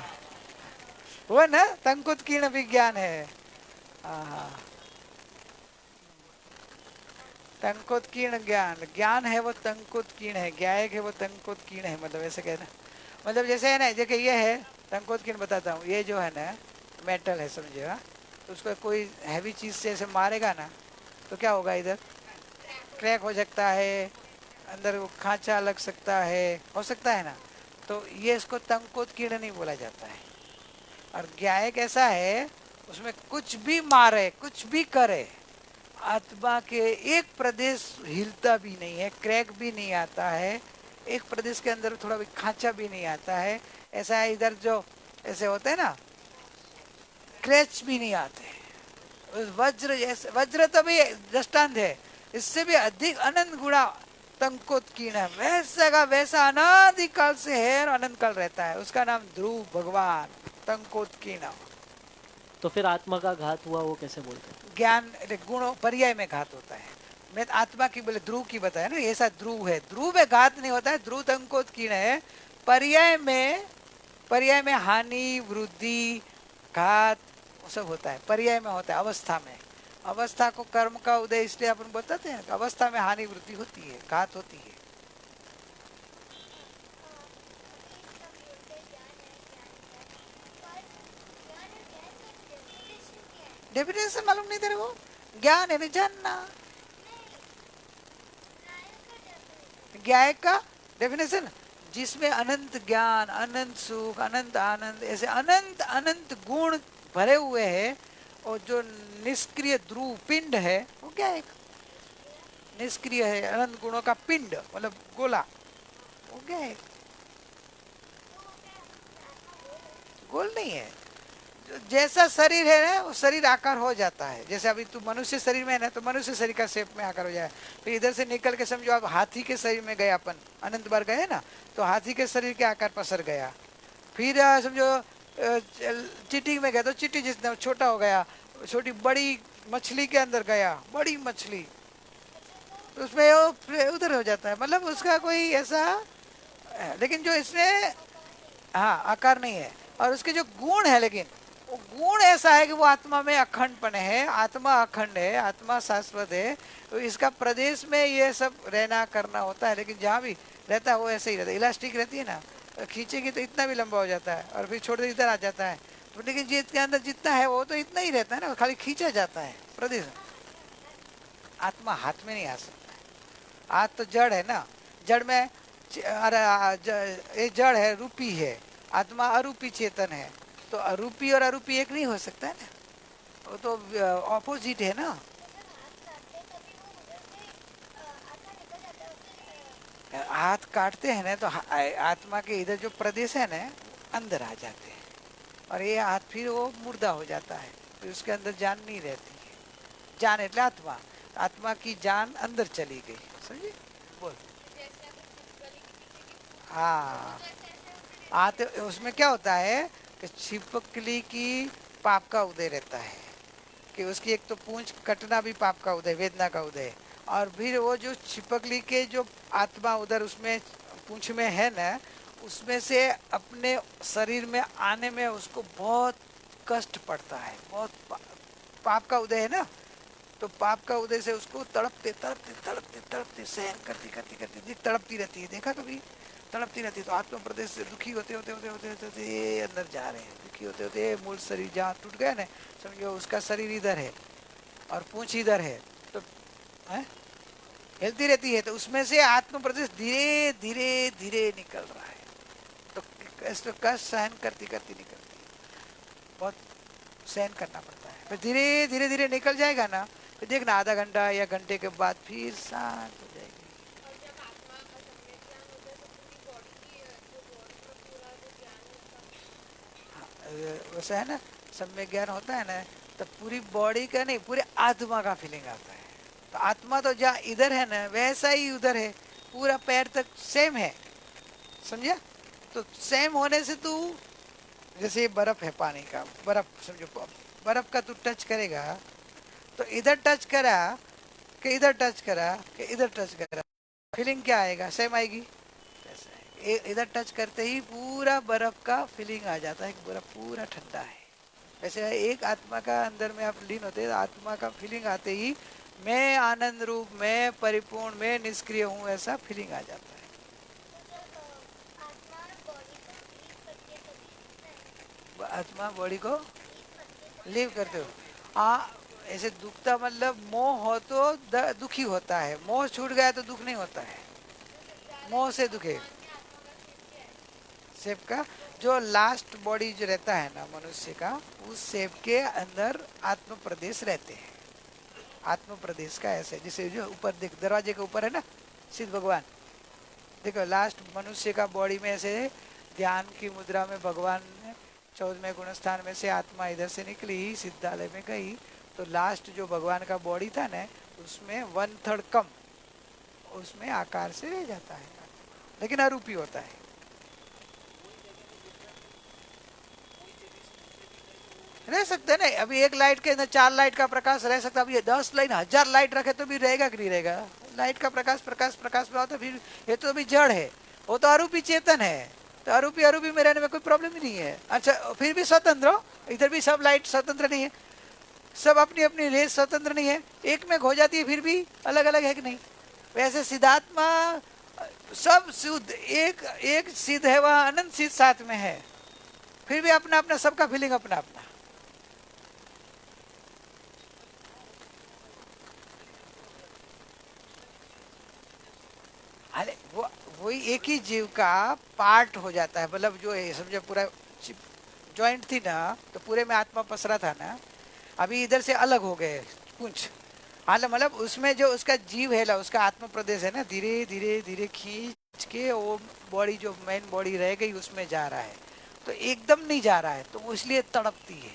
वो ना तंकोत्कीर्ण विज्ञान है। हाँ, तंकोत्कीर्ण ज्ञान, ज्ञान है वो तंकोत्कीर्ण है, ज्ञायक है वो तंकोत्कीर्ण है, मतलब ऐसे कहना, मतलब जैसे है ना, देखिए ये है तंकोत्कीर्ण, बताता हूँ, ये जो है ना मेटल है समझिएगा, तो उसको कोई हैवी चीज से ऐसे मारेगा ना तो क्या होगा, इधर क्रैक हो सकता है, अंदर वो खांचा लग सकता है, हो सकता है ना, तो ये इसको तंकोत्कीर्ण नहीं बोला जाता है। और ज्ञायक ऐसा है, उसमें कुछ भी मारे कुछ भी करे, आत्मा के एक प्रदेश हिलता भी नहीं है, क्रैक भी नहीं आता है, एक प्रदेश के अंदर थोड़ा भी खांचा भी नहीं आता है, ऐसा है इधर जो ऐसे होते हैं ना, क्रैच भी नहीं आते। उस वज्र जैसे, वज्र तो भी दृष्टांत है, इससे भी अधिक अनंत गुणा तंकोत्कीर्ण है, वैसा का वैसा अनादिकाल से है और अनंत काल रहता है, उसका नाम ध्रुव भगवान तंकोत्कीर्ण। तो फिर आत्मा का घात हुआ वो कैसे बोलते हैं? ज्ञान गुणों पर्याय में घात होता है। मैं आत्मा की बोले ध्रुव की बताया ना, ऐसा ध्रुव है, ध्रुव में घात नहीं होता है, ध्रुव तंकोत्कीर्ण है। पर्याय में हानि वृद्धि घात वो सब होता है, पर्याय में होता है, अवस्था में। अवस्था को कर्म का उदय इसलिए अपन बताते हैं, अवस्था में हानि वृद्धि होती है, घात होती है। डेफिनेशन मालूम नहीं तेरे को? ज्ञान है जानना, ज्ञायक का डेफिनेशन, जिसमें अनंत ज्ञान, अनंत सुख, अनंत आनंद, ऐसे अनंत अनंत गुण भरे हुए हैं, और जो निष्क्रिय ध्रुव पिंड है वो ज्ञायक, निष्क्रिय है, अनंत गुणों का पिंड मतलब गोला, वो ज्ञायक। गोल नहीं है, जैसा शरीर है ना वो शरीर आकार हो जाता है, जैसे अभी तू मनुष्य शरीर में है ना, तो मनुष्य शरीर का शेप में आकार हो जाए, फिर इधर से निकल के समझो आप हाथी के शरीर में गए, अपन अनंत बार गए ना, तो हाथी के शरीर के आकार पसर गया, फिर समझो चीटी में गया तो चीटी जितना छोटा हो गया, छोटी बड़ी मछली के अंदर गया, बड़ी मछली, तो उसमें वो उधर हो जाता है, मतलब उसका कोई ऐसा, लेकिन जो इसमें हाँ आकार नहीं है, और उसके जो गुण है, लेकिन वो गुण ऐसा है कि वो आत्मा में अखंडपन है, आत्मा अखंड है, आत्मा शाश्वत है, तो इसका प्रदेश में ये सब रहना करना होता है, लेकिन जहाँ भी रहता है वो ऐसे ही रहता है, इलास्टिक रहती है ना, तो खींचेगी तो इतना भी लंबा हो जाता है और फिर छोड़ दे इधर आ जाता है, तो लेकिन जिसके अंदर जितना है वो तो इतना ही रहता है ना, खाली खींचा जाता है प्रदेश। आत्मा हाथ में नहीं आ सकता है, हाथ तो जड़ है ना, जड़ में ये जड़ है, रूपी है, आत्मा अरूपी चेतन है, तो अरूपी और अरूपी एक नहीं हो सकता है ना, वो तो ऑपोजिट है ना। हाथ काटते हैं ना तो आत्मा के इधर जो प्रदेश है ना अंदर आ जाते हैं, और ये हाथ फिर वो मुर्दा हो जाता है, फिर उसके अंदर जान नहीं रहती है, जान એટલે आत्मा, आत्मा की जान अंदर चली गई, समझे? बोल। हाँ आते उसमें क्या होता है कि छिपकली की पाप का उदय रहता है, कि उसकी एक तो पूंछ कटना भी पाप का उदय, वेदना का उदय, और फिर वो जो छिपकली के जो आत्मा उधर उसमें पूंछ में है ना, उसमें से अपने शरीर में आने में उसको बहुत कष्ट पड़ता है, बहुत पाप का उदय है ना, तो पाप का उदय से उसको तड़पते तड़पते तड़पते तड़पते सहन करती करती करती तड़पती रहती है, देखा कभी? तड़पती रहती है, तो आत्मा प्रदेश से दुखी होते होते होते होते होते होते अंदर जा रहे हैं, दुखी होते होते मूल शरीर जहाँ टूट गया ना, समझो उसका शरीर इधर है और पूंछ इधर है, तो हिलती रहती है, तो उसमें से आत्म प्रदेश धीरे धीरे धीरे निकल रहा है, तो इसको कष्ट सहन करती करती निकलती है, बहुत सहन करना पड़ता है, फिर धीरे धीरे धीरे निकल जाएगा ना, फिर देखना आधा घंटा या घंटे के बाद फिर शांत हो जाएगी। वैसा है ना, सम्यक ज्ञान होता है ना, तो पूरी बॉडी का नहीं, पूरे आत्मा का फीलिंग आता है, तो आत्मा तो जहाँ इधर है ना वैसा ही उधर है, पूरा पैर तक सेम है, समझा। तो सेम होने से तू, जैसे ये बर्फ है पानी का, बर्फ समझो, बर्फ का तू टच करेगा तो इधर टच करा कि इधर टच करा कि इधर टच करा, फीलिंग क्या आएगा, सेम आएगी। इधर टच करते ही पूरा बर्फ का फीलिंग आ जाता है कि बर्फ पूरा ठंडा है। वैसे एक आत्मा का अंदर में आप लीन होते हैं, आत्मा का फीलिंग आते ही मैं आनंद रूप, मैं परिपूर्ण, मैं निष्क्रिय हूँ, ऐसा फीलिंग आ जाता है। आत्मा बॉडी को लीव करते हो, ऐसे दुखता मतलब मोह हो तो दुखी होता है, मोह छूट गया तो दुख नहीं होता है, मोह से दुखे। शेप का जो लास्ट बॉडी जो रहता है ना मनुष्य का, उस शेप के अंदर आत्म प्रदेश रहते हैं। आत्म प्रदेश का ऐसे जैसे जो ऊपर देख दरवाजे के ऊपर है ना सिद्ध भगवान, देखो लास्ट मनुष्य का बॉडी में ऐसे ध्यान की मुद्रा में भगवान 14वें गुण स्थान में से आत्मा इधर से निकली, सिद्धालय में गई, तो लास्ट जो भगवान का बॉडी था ना उसमें 1/3 कम, उसमें आकार से रह जाता है, लेकिन अरूपी होता है। रह सकते नहीं, अभी एक लाइट के अंदर 4 लाइट का प्रकाश रह सकता, अभी 10 लाइट 1000 लाइट रखे तो भी रहेगा कि नहीं रहेगा। लाइट का प्रकाश प्रकाश प्रकाश में होता, फिर ये तो अभी जड़ है, वो तो अरूपी चेतन है, तो अरूपी अरूपी में रहने में कोई प्रॉब्लम ही नहीं है। अच्छा फिर भी स्वतंत्र हो, इधर भी सब लाइट स्वतंत्र नहीं है, सब अपनी अपनी रेस स्वतंत्र नहीं है, एक में खो जाती है फिर भी अलग अलग है कि नहीं। वैसे सिद्धात्मा सब शुद्ध, एक एक सिद्ध है, वह अनंत सिद्ध साथ में है, फिर भी अपना अपना सबका फीलिंग अपना अपना। अरे वो वही एक ही जीव का पार्ट हो जाता है, मतलब जो है समझो पूरा जॉइंट थी ना, तो पूरे में आत्मा पसरा था ना, अभी इधर से अलग हो गए कुछ, मतलब उसमें जो उसका जीव है ना, उसका आत्म प्रदेश है ना, धीरे धीरे धीरे खींच के वो बॉडी जो मेन बॉडी रह गई उसमें जा रहा है, तो एकदम नहीं जा रहा है, तो इसलिए तड़पती है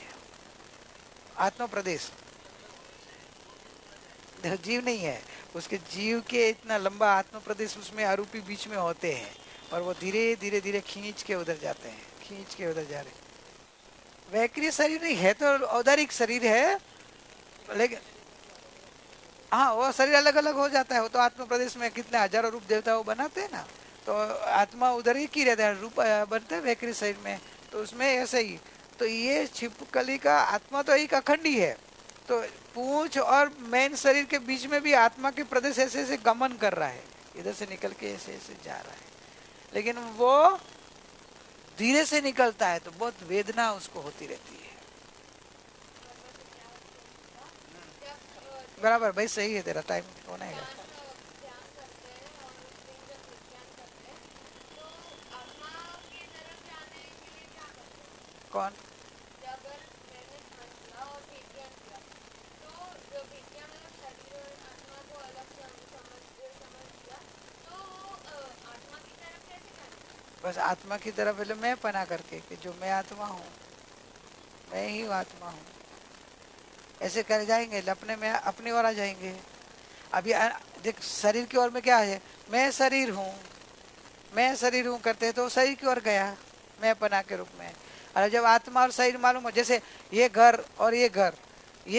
आत्म प्रदेश। जीव नहीं है, उसके जीव के इतना लंबा आत्म प्रदेश उसमें आरूपी बीच में होते हैं, और वो धीरे धीरे धीरे खींच के उधर जाते हैं, खींच के उधर जा रहे। वैक्रिय शरीर नहीं है तो औदारिक शरीर है, लेकिन हाँ वो शरीर अलग अलग हो जाता है, वो तो आत्म प्रदेश में कितने हजारों रूप देवता वो बनाते हैं ना, तो आत्मा उधर ही की रहता है, रूप बनते हैं वैक्रिय शरीर में, तो उसमें ऐसे ही। तो ये छिपकली का आत्मा तो एक अखंड ही है, तो पूंछ और मेन शरीर के बीच में भी आत्मा के प्रदेश ऐसे ऐसे गमन कर रहा है, इधर से निकल के ऐसे ऐसे जा रहा है, लेकिन वो धीरे से निकलता है तो बहुत वेदना उसको होती रहती है। बराबर भाई, सही है तेरा, टाइम होना है। कौन? बस आत्मा की तरफ पहले मैं पना करके कि जो मैं आत्मा हूँ, मैं ही आत्मा हूँ, ऐसे कर जाएंगे, अपने में अपनी ओर आ जाएंगे। अभी देख शरीर की ओर में क्या है, मैं शरीर हूँ, मैं शरीर हूँ करते तो शरीर की ओर गया मैं पना के रूप में। और जब आत्मा और शरीर मालूम हो, जैसे ये घर और ये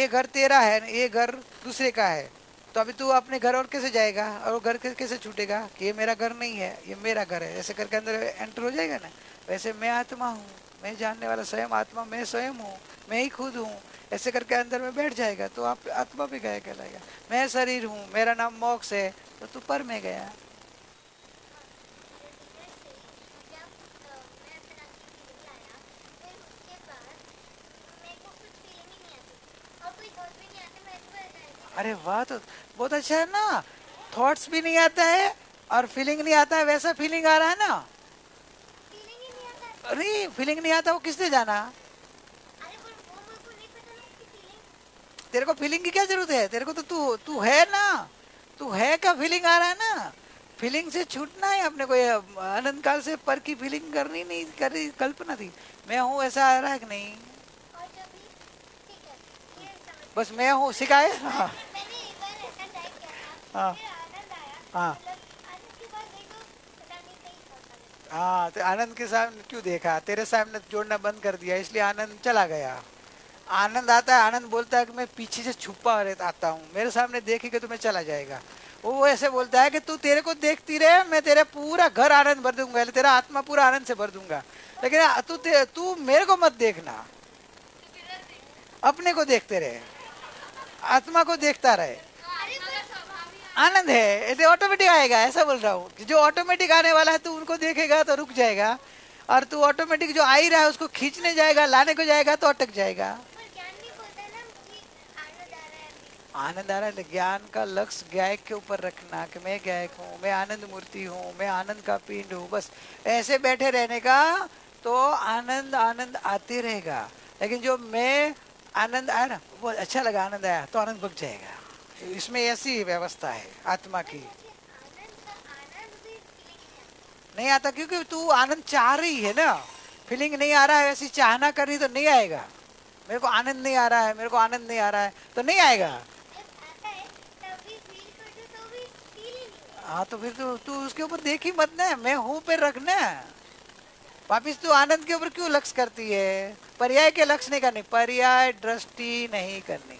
घर तेरा है, ये घर दूसरे का है, तो अभी तू अपने घर और कैसे जाएगा, और वो घर कैसे छूटेगा कि ये मेरा घर नहीं है, ये मेरा घर है, ऐसे करके अंदर एंटर हो जाएगा ना। वैसे मैं आत्मा हूँ, मैं जानने वाला स्वयं आत्मा, मैं स्वयं हूँ, मैं ही खुद हूँ, ऐसे करके अंदर में बैठ जाएगा तो आप आत्मा भी गया कहलाएगा। मैं शरीर हूँ, मेरा नाम मोक्ष है, तो तू पर में गया। अरे वाह, तो बहुत अच्छा है ना, थॉट्स भी नहीं आता है और फीलिंग नहीं आता है, वैसा फीलिंग आ रहा है ना। अरे फीलिंग नहीं आता, वो किसने जाना? तेरे को फीलिंग की क्या जरूरत है, तेरे को तो तू है ना, तू है का फीलिंग आ रहा है ना। फीलिंग से छूटना है अपने को, अनंत काल से पर की फीलिंग करनी नहीं, करी कल्पना थी, मैं हूँ ऐसा आ रहा है कि नहीं, बस मैं हूँ सिखाए। हाँ हाँ हाँ हाँ, तो आनंद के सामने क्यों देखा, तेरे सामने जोड़ना बंद कर दिया, इसलिए आनंद चला गया। आनंद आता है, आनंद बोलता है कि मैं पीछे से छुपा रहता आता हूँ, मेरे सामने देखेगा तो मैं चला जाएगा। वो ऐसे बोलता है कि तू तेरे को देखती रहे, मैं तेरा पूरा घर आनंद भर दूंगा, तेरा आत्मा पूरा आनंद से भर दूंगा, लेकिन तू मेरे को मत देखना, अपने को देखते रहे, आत्मा को देखता रहे। आनंद है ये ऑटोमेटिक आएगा, ऐसा बोल रहा हूँ कि जो ऑटोमेटिक आने वाला है तू उनको देखेगा तो रुक जाएगा, और तू ऑटोमेटिक जो आ ही रहा है उसको खींचने जाएगा, लाने को जाएगा तो अटक जाएगा। आनंद आ रहा है, ज्ञान का लक्ष्य गायक के ऊपर रखना कि मैं गायक हूँ, मैं आनंद मूर्ति हूँ, मैं आनंद का पिंड हूँ, बस ऐसे बैठे रहने का, तो आनंद आनंद आते रहेगा। लेकिन जो मैं आनंद आया ना, वो अच्छा लगा, आनंद आया तो आनंद भग जाएगा। इसमें ऐसी व्यवस्था है आत्मा की। नहीं आता क्योंकि तू आनंद चाह रही है ना, फीलिंग नहीं आ रहा है, ऐसी चाहना कर रही तो नहीं आएगा। मेरे को आनंद नहीं आ रहा है, मेरे को आनंद नहीं आ रहा है तो नहीं आएगा। हाँ तो फिर तू उसके ऊपर देख ही मत ना, मैं हूँ पे रखना। वापिस तू आनंद के ऊपर क्यों लक्ष्य करती है, पर्याय के लक्ष्य नहीं करनी, पर्याय दृष्टि नहीं करनी।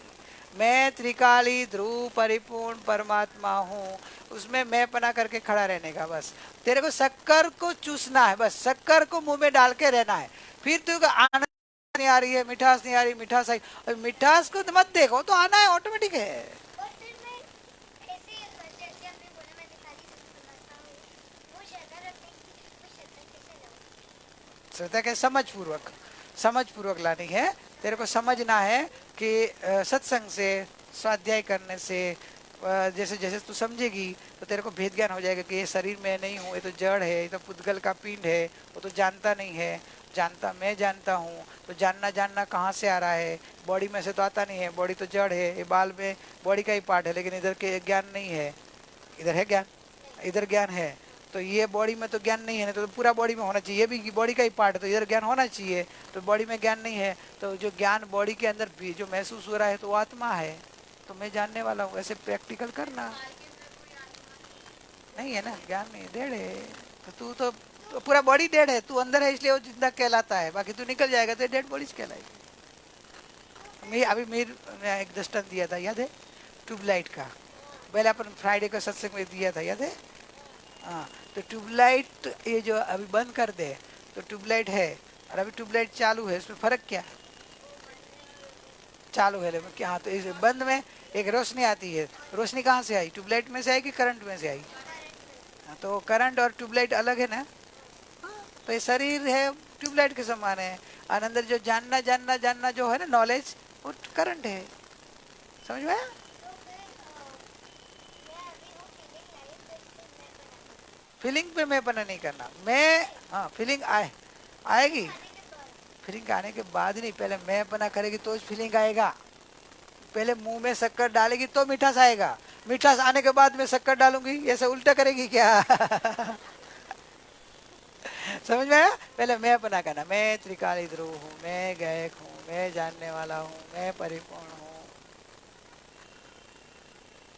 मैं त्रिकाली ध्रुव परिपूर्ण परमात्मा हूँ, उसमें मैं पना करके खड़ा रहने का, बस तेरे को शक्कर को चूसना है, बस शक्कर को मुंह में डाल के रहना है। फिर तू आनंद नहीं आ रही है, मिठास नहीं आ रही, मिठास आई, और मिठास को मत देखो तो आना है, ऑटोमेटिक है। श्रद्धा के समझ पूर्वक लानी है। तेरे को समझना है कि सत्संग से, स्वाध्याय करने से, जैसे जैसे तू समझेगी तो तेरे को भेद ज्ञान हो जाएगा कि ये शरीर में नहीं हूँ, ये तो जड़ है, ये तो पुद्गल का पिंड है, वो तो जानता नहीं है, जानता मैं जानता हूँ। तो जानना कहाँ से आ रहा है, बॉडी में से तो आता नहीं है, बॉडी तो जड़ है, ये बाल में बॉडी का ही पार्ट है, लेकिन इधर के ज्ञान नहीं है, इधर है ज्ञान, इधर ज्ञान है। तो ये बॉडी में तो ज्ञान नहीं है, तो पूरा बॉडी में होना चाहिए, ये भी बॉडी का ही पार्ट है, तो इधर ज्ञान होना चाहिए, तो बॉडी में ज्ञान नहीं है। तो जो ज्ञान बॉडी के अंदर भी जो महसूस हो रहा है तो वो आत्मा है, तो मैं जानने वाला हूँ, ऐसे प्रैक्टिकल करना। नहीं है ना, ज्ञान नहीं, डेढ़ है, तो तू तो पूरा बॉडी डेढ़ है, तू अंदर है इसलिए वो जिंदा कहलाता है, बाकी तू निकल जाएगा तो डेड बॉडी कहलाएगी। मैं अभी मैं एक दृष्टांत दिया था, याद है, ट्यूबलाइट का, पहले अपन फ्राइडे को सत्संग में दिया था, याद है। हाँ, तो ट्यूबलाइट ये जो अभी बंद कर दे तो ट्यूबलाइट है, और अभी ट्यूबलाइट चालू है, इसमें फर्क क्या, चालू है लेकिन क्या। हाँ, तो इस बंद में एक रोशनी आती है, रोशनी कहाँ से आई, ट्यूबलाइट में से आई कि करंट में से आई। हाँ, तो करंट और ट्यूबलाइट अलग है ना। तो ये शरीर है ट्यूबलाइट के समान है, और अंदर जो जानना जो है ना, नॉलेज, वो करंट है, समझ में आया। फीलिंग पे मैं पना नहीं करना, मैं, हाँ फीलिंग आएगी, फीलिंग आने के बाद नहीं, पहले मैं पना करेगी तो फीलिंग आएगा। पहले मुंह में शक्कर डालेगी तो मिठास आएगा, मिठास आने के बाद मैं शक्कर डालूंगी, ऐसे उल्टा करेगी क्या। समझ में आया। पहले मैं पना करना, मैं त्रिकाली ध्रुव हूँ, मैं गायक हूँ, मैं जानने वाला हूँ, मैं परिपूर्ण हूँ,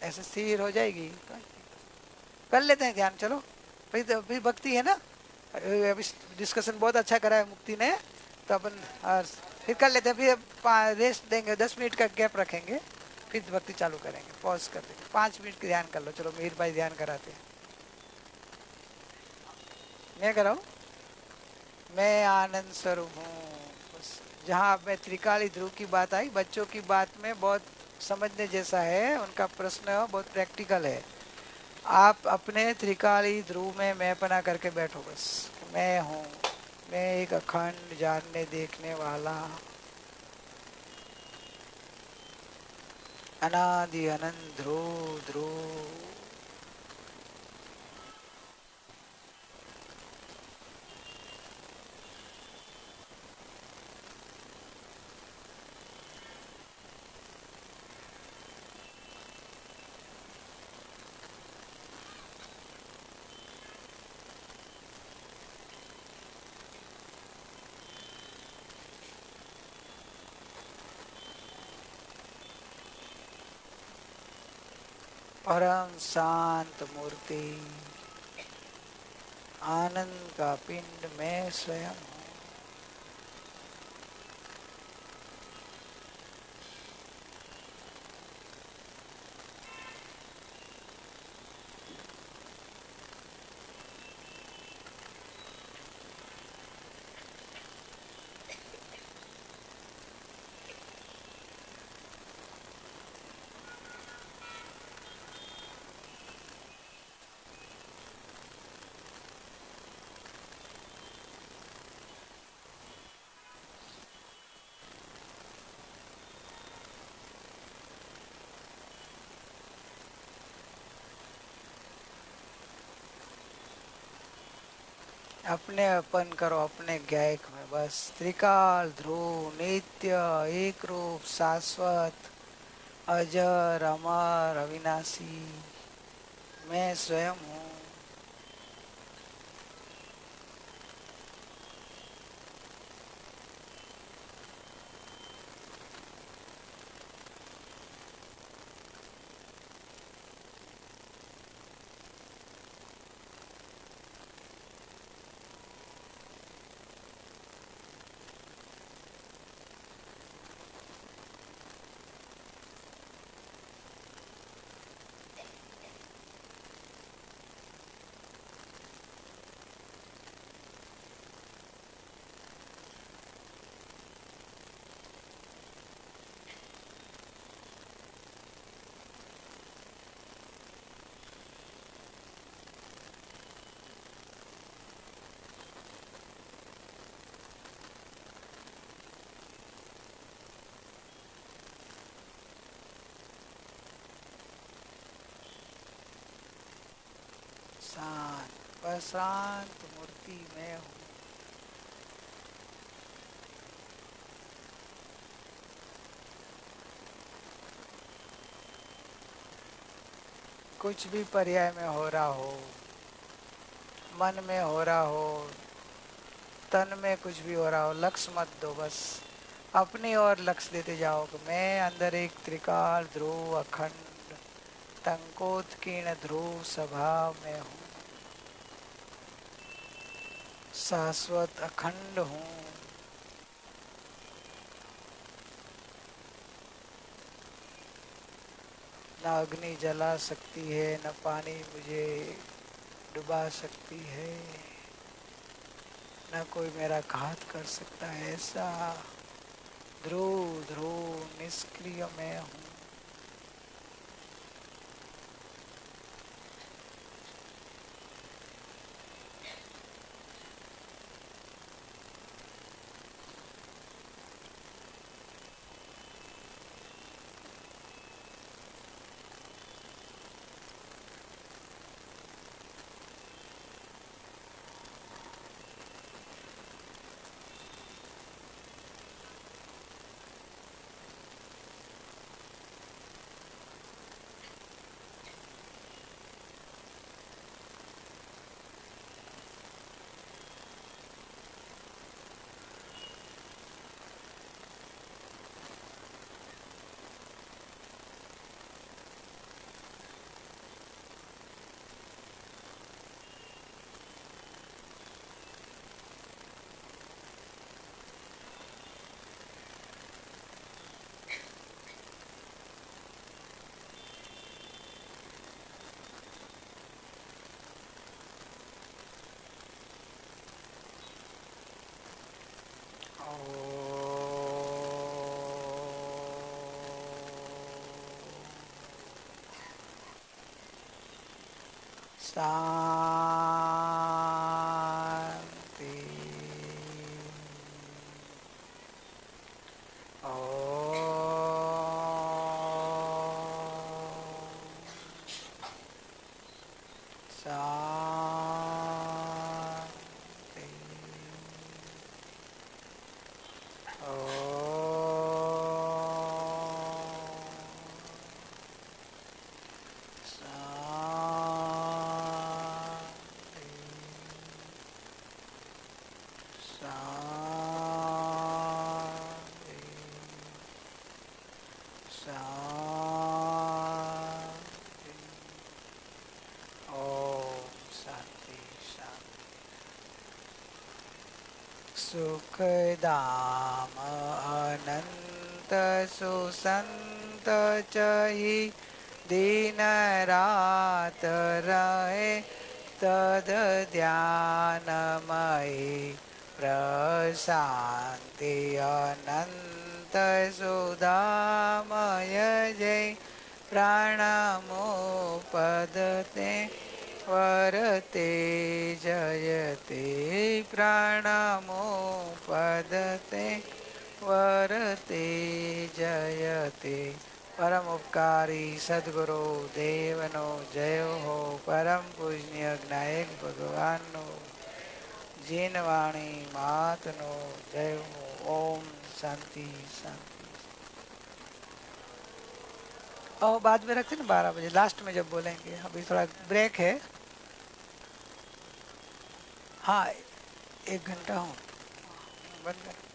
ऐसे स्थिर हो जाएगी। कर लेते हैं ध्यान, चलो फिर भक्ति है ना, अभी डिस्कशन बहुत अच्छा करा है मुक्ति ने, तो अपन फिर कर लेते हैं, फिर रेस्ट देंगे, 10 मिनट का गैप रखेंगे, फिर भक्ति चालू करेंगे, पॉज कर देंगे, 5 मिनट की ध्यान कर लो। चलो मीर भाई ध्यान कराते हैं, मैं कराऊं। मैं आनंद स्वरूप हूँ। जहाँ मैं त्रिकाली ध्रुव की बात आई, बच्चों की बात में बहुत समझने जैसा है, उनका प्रश्न बहुत प्रैक्टिकल है। आप अपने त्रिकाली ध्रुव में मैं पना करके बैठो, बस मैं हूँ, मैं एक अखंड जानने देखने वाला अनादि अनंत ध्रुव ध्रुव। परम शांत मूर्ति, आनंद का पिंड मैं स्वयं हूँ। अपने अपन करो अपने ज्ञायक में बस। त्रिकाल ध्रुव नित्य एक रूप शाश्वत अजर अमर अविनाशी मैं स्वयं हूँ। शांत बस शांत मूर्ति मैं हूँ। कुछ भी पर्याय में हो रहा हो, मन में हो रहा हो, तन में कुछ भी हो रहा हो, लक्ष्य मत दो। बस अपनी ओर लक्ष्य देते जाओ कि मैं अंदर एक त्रिकाल ध्रुव अखंड टंकोत्कीर्ण ध्रुव स्वभाव में हूँ, शाश्वत अखंड हूँ। न अग्नि जला सकती है, न पानी मुझे डुबा सकती है, न कोई मेरा घात कर सकता है। ऐसा ध्रुव ध्रुव निष्क्रिय मैं हूँ। शांति। शांति। शांति। सुखदाम अनंत सुसंत चही दिन रात रहे तद ध्यानमयी प्रशांति अनंत सुधामय जय प्राणमुपदते वरते जयते प्राणमुपदते वरते जयते। परम उपकारी सदगुरु देवनो जय हो। परम पूजनीय ज्ञायक भगवान नो जीन वाणी मात नो जय हो। ओम शांति शांति। और बाद में रखते ना 12 बजे लास्ट में जब बोलेंगे। अभी थोड़ा ब्रेक है। हाँ 1 घंटा हो बंद कर।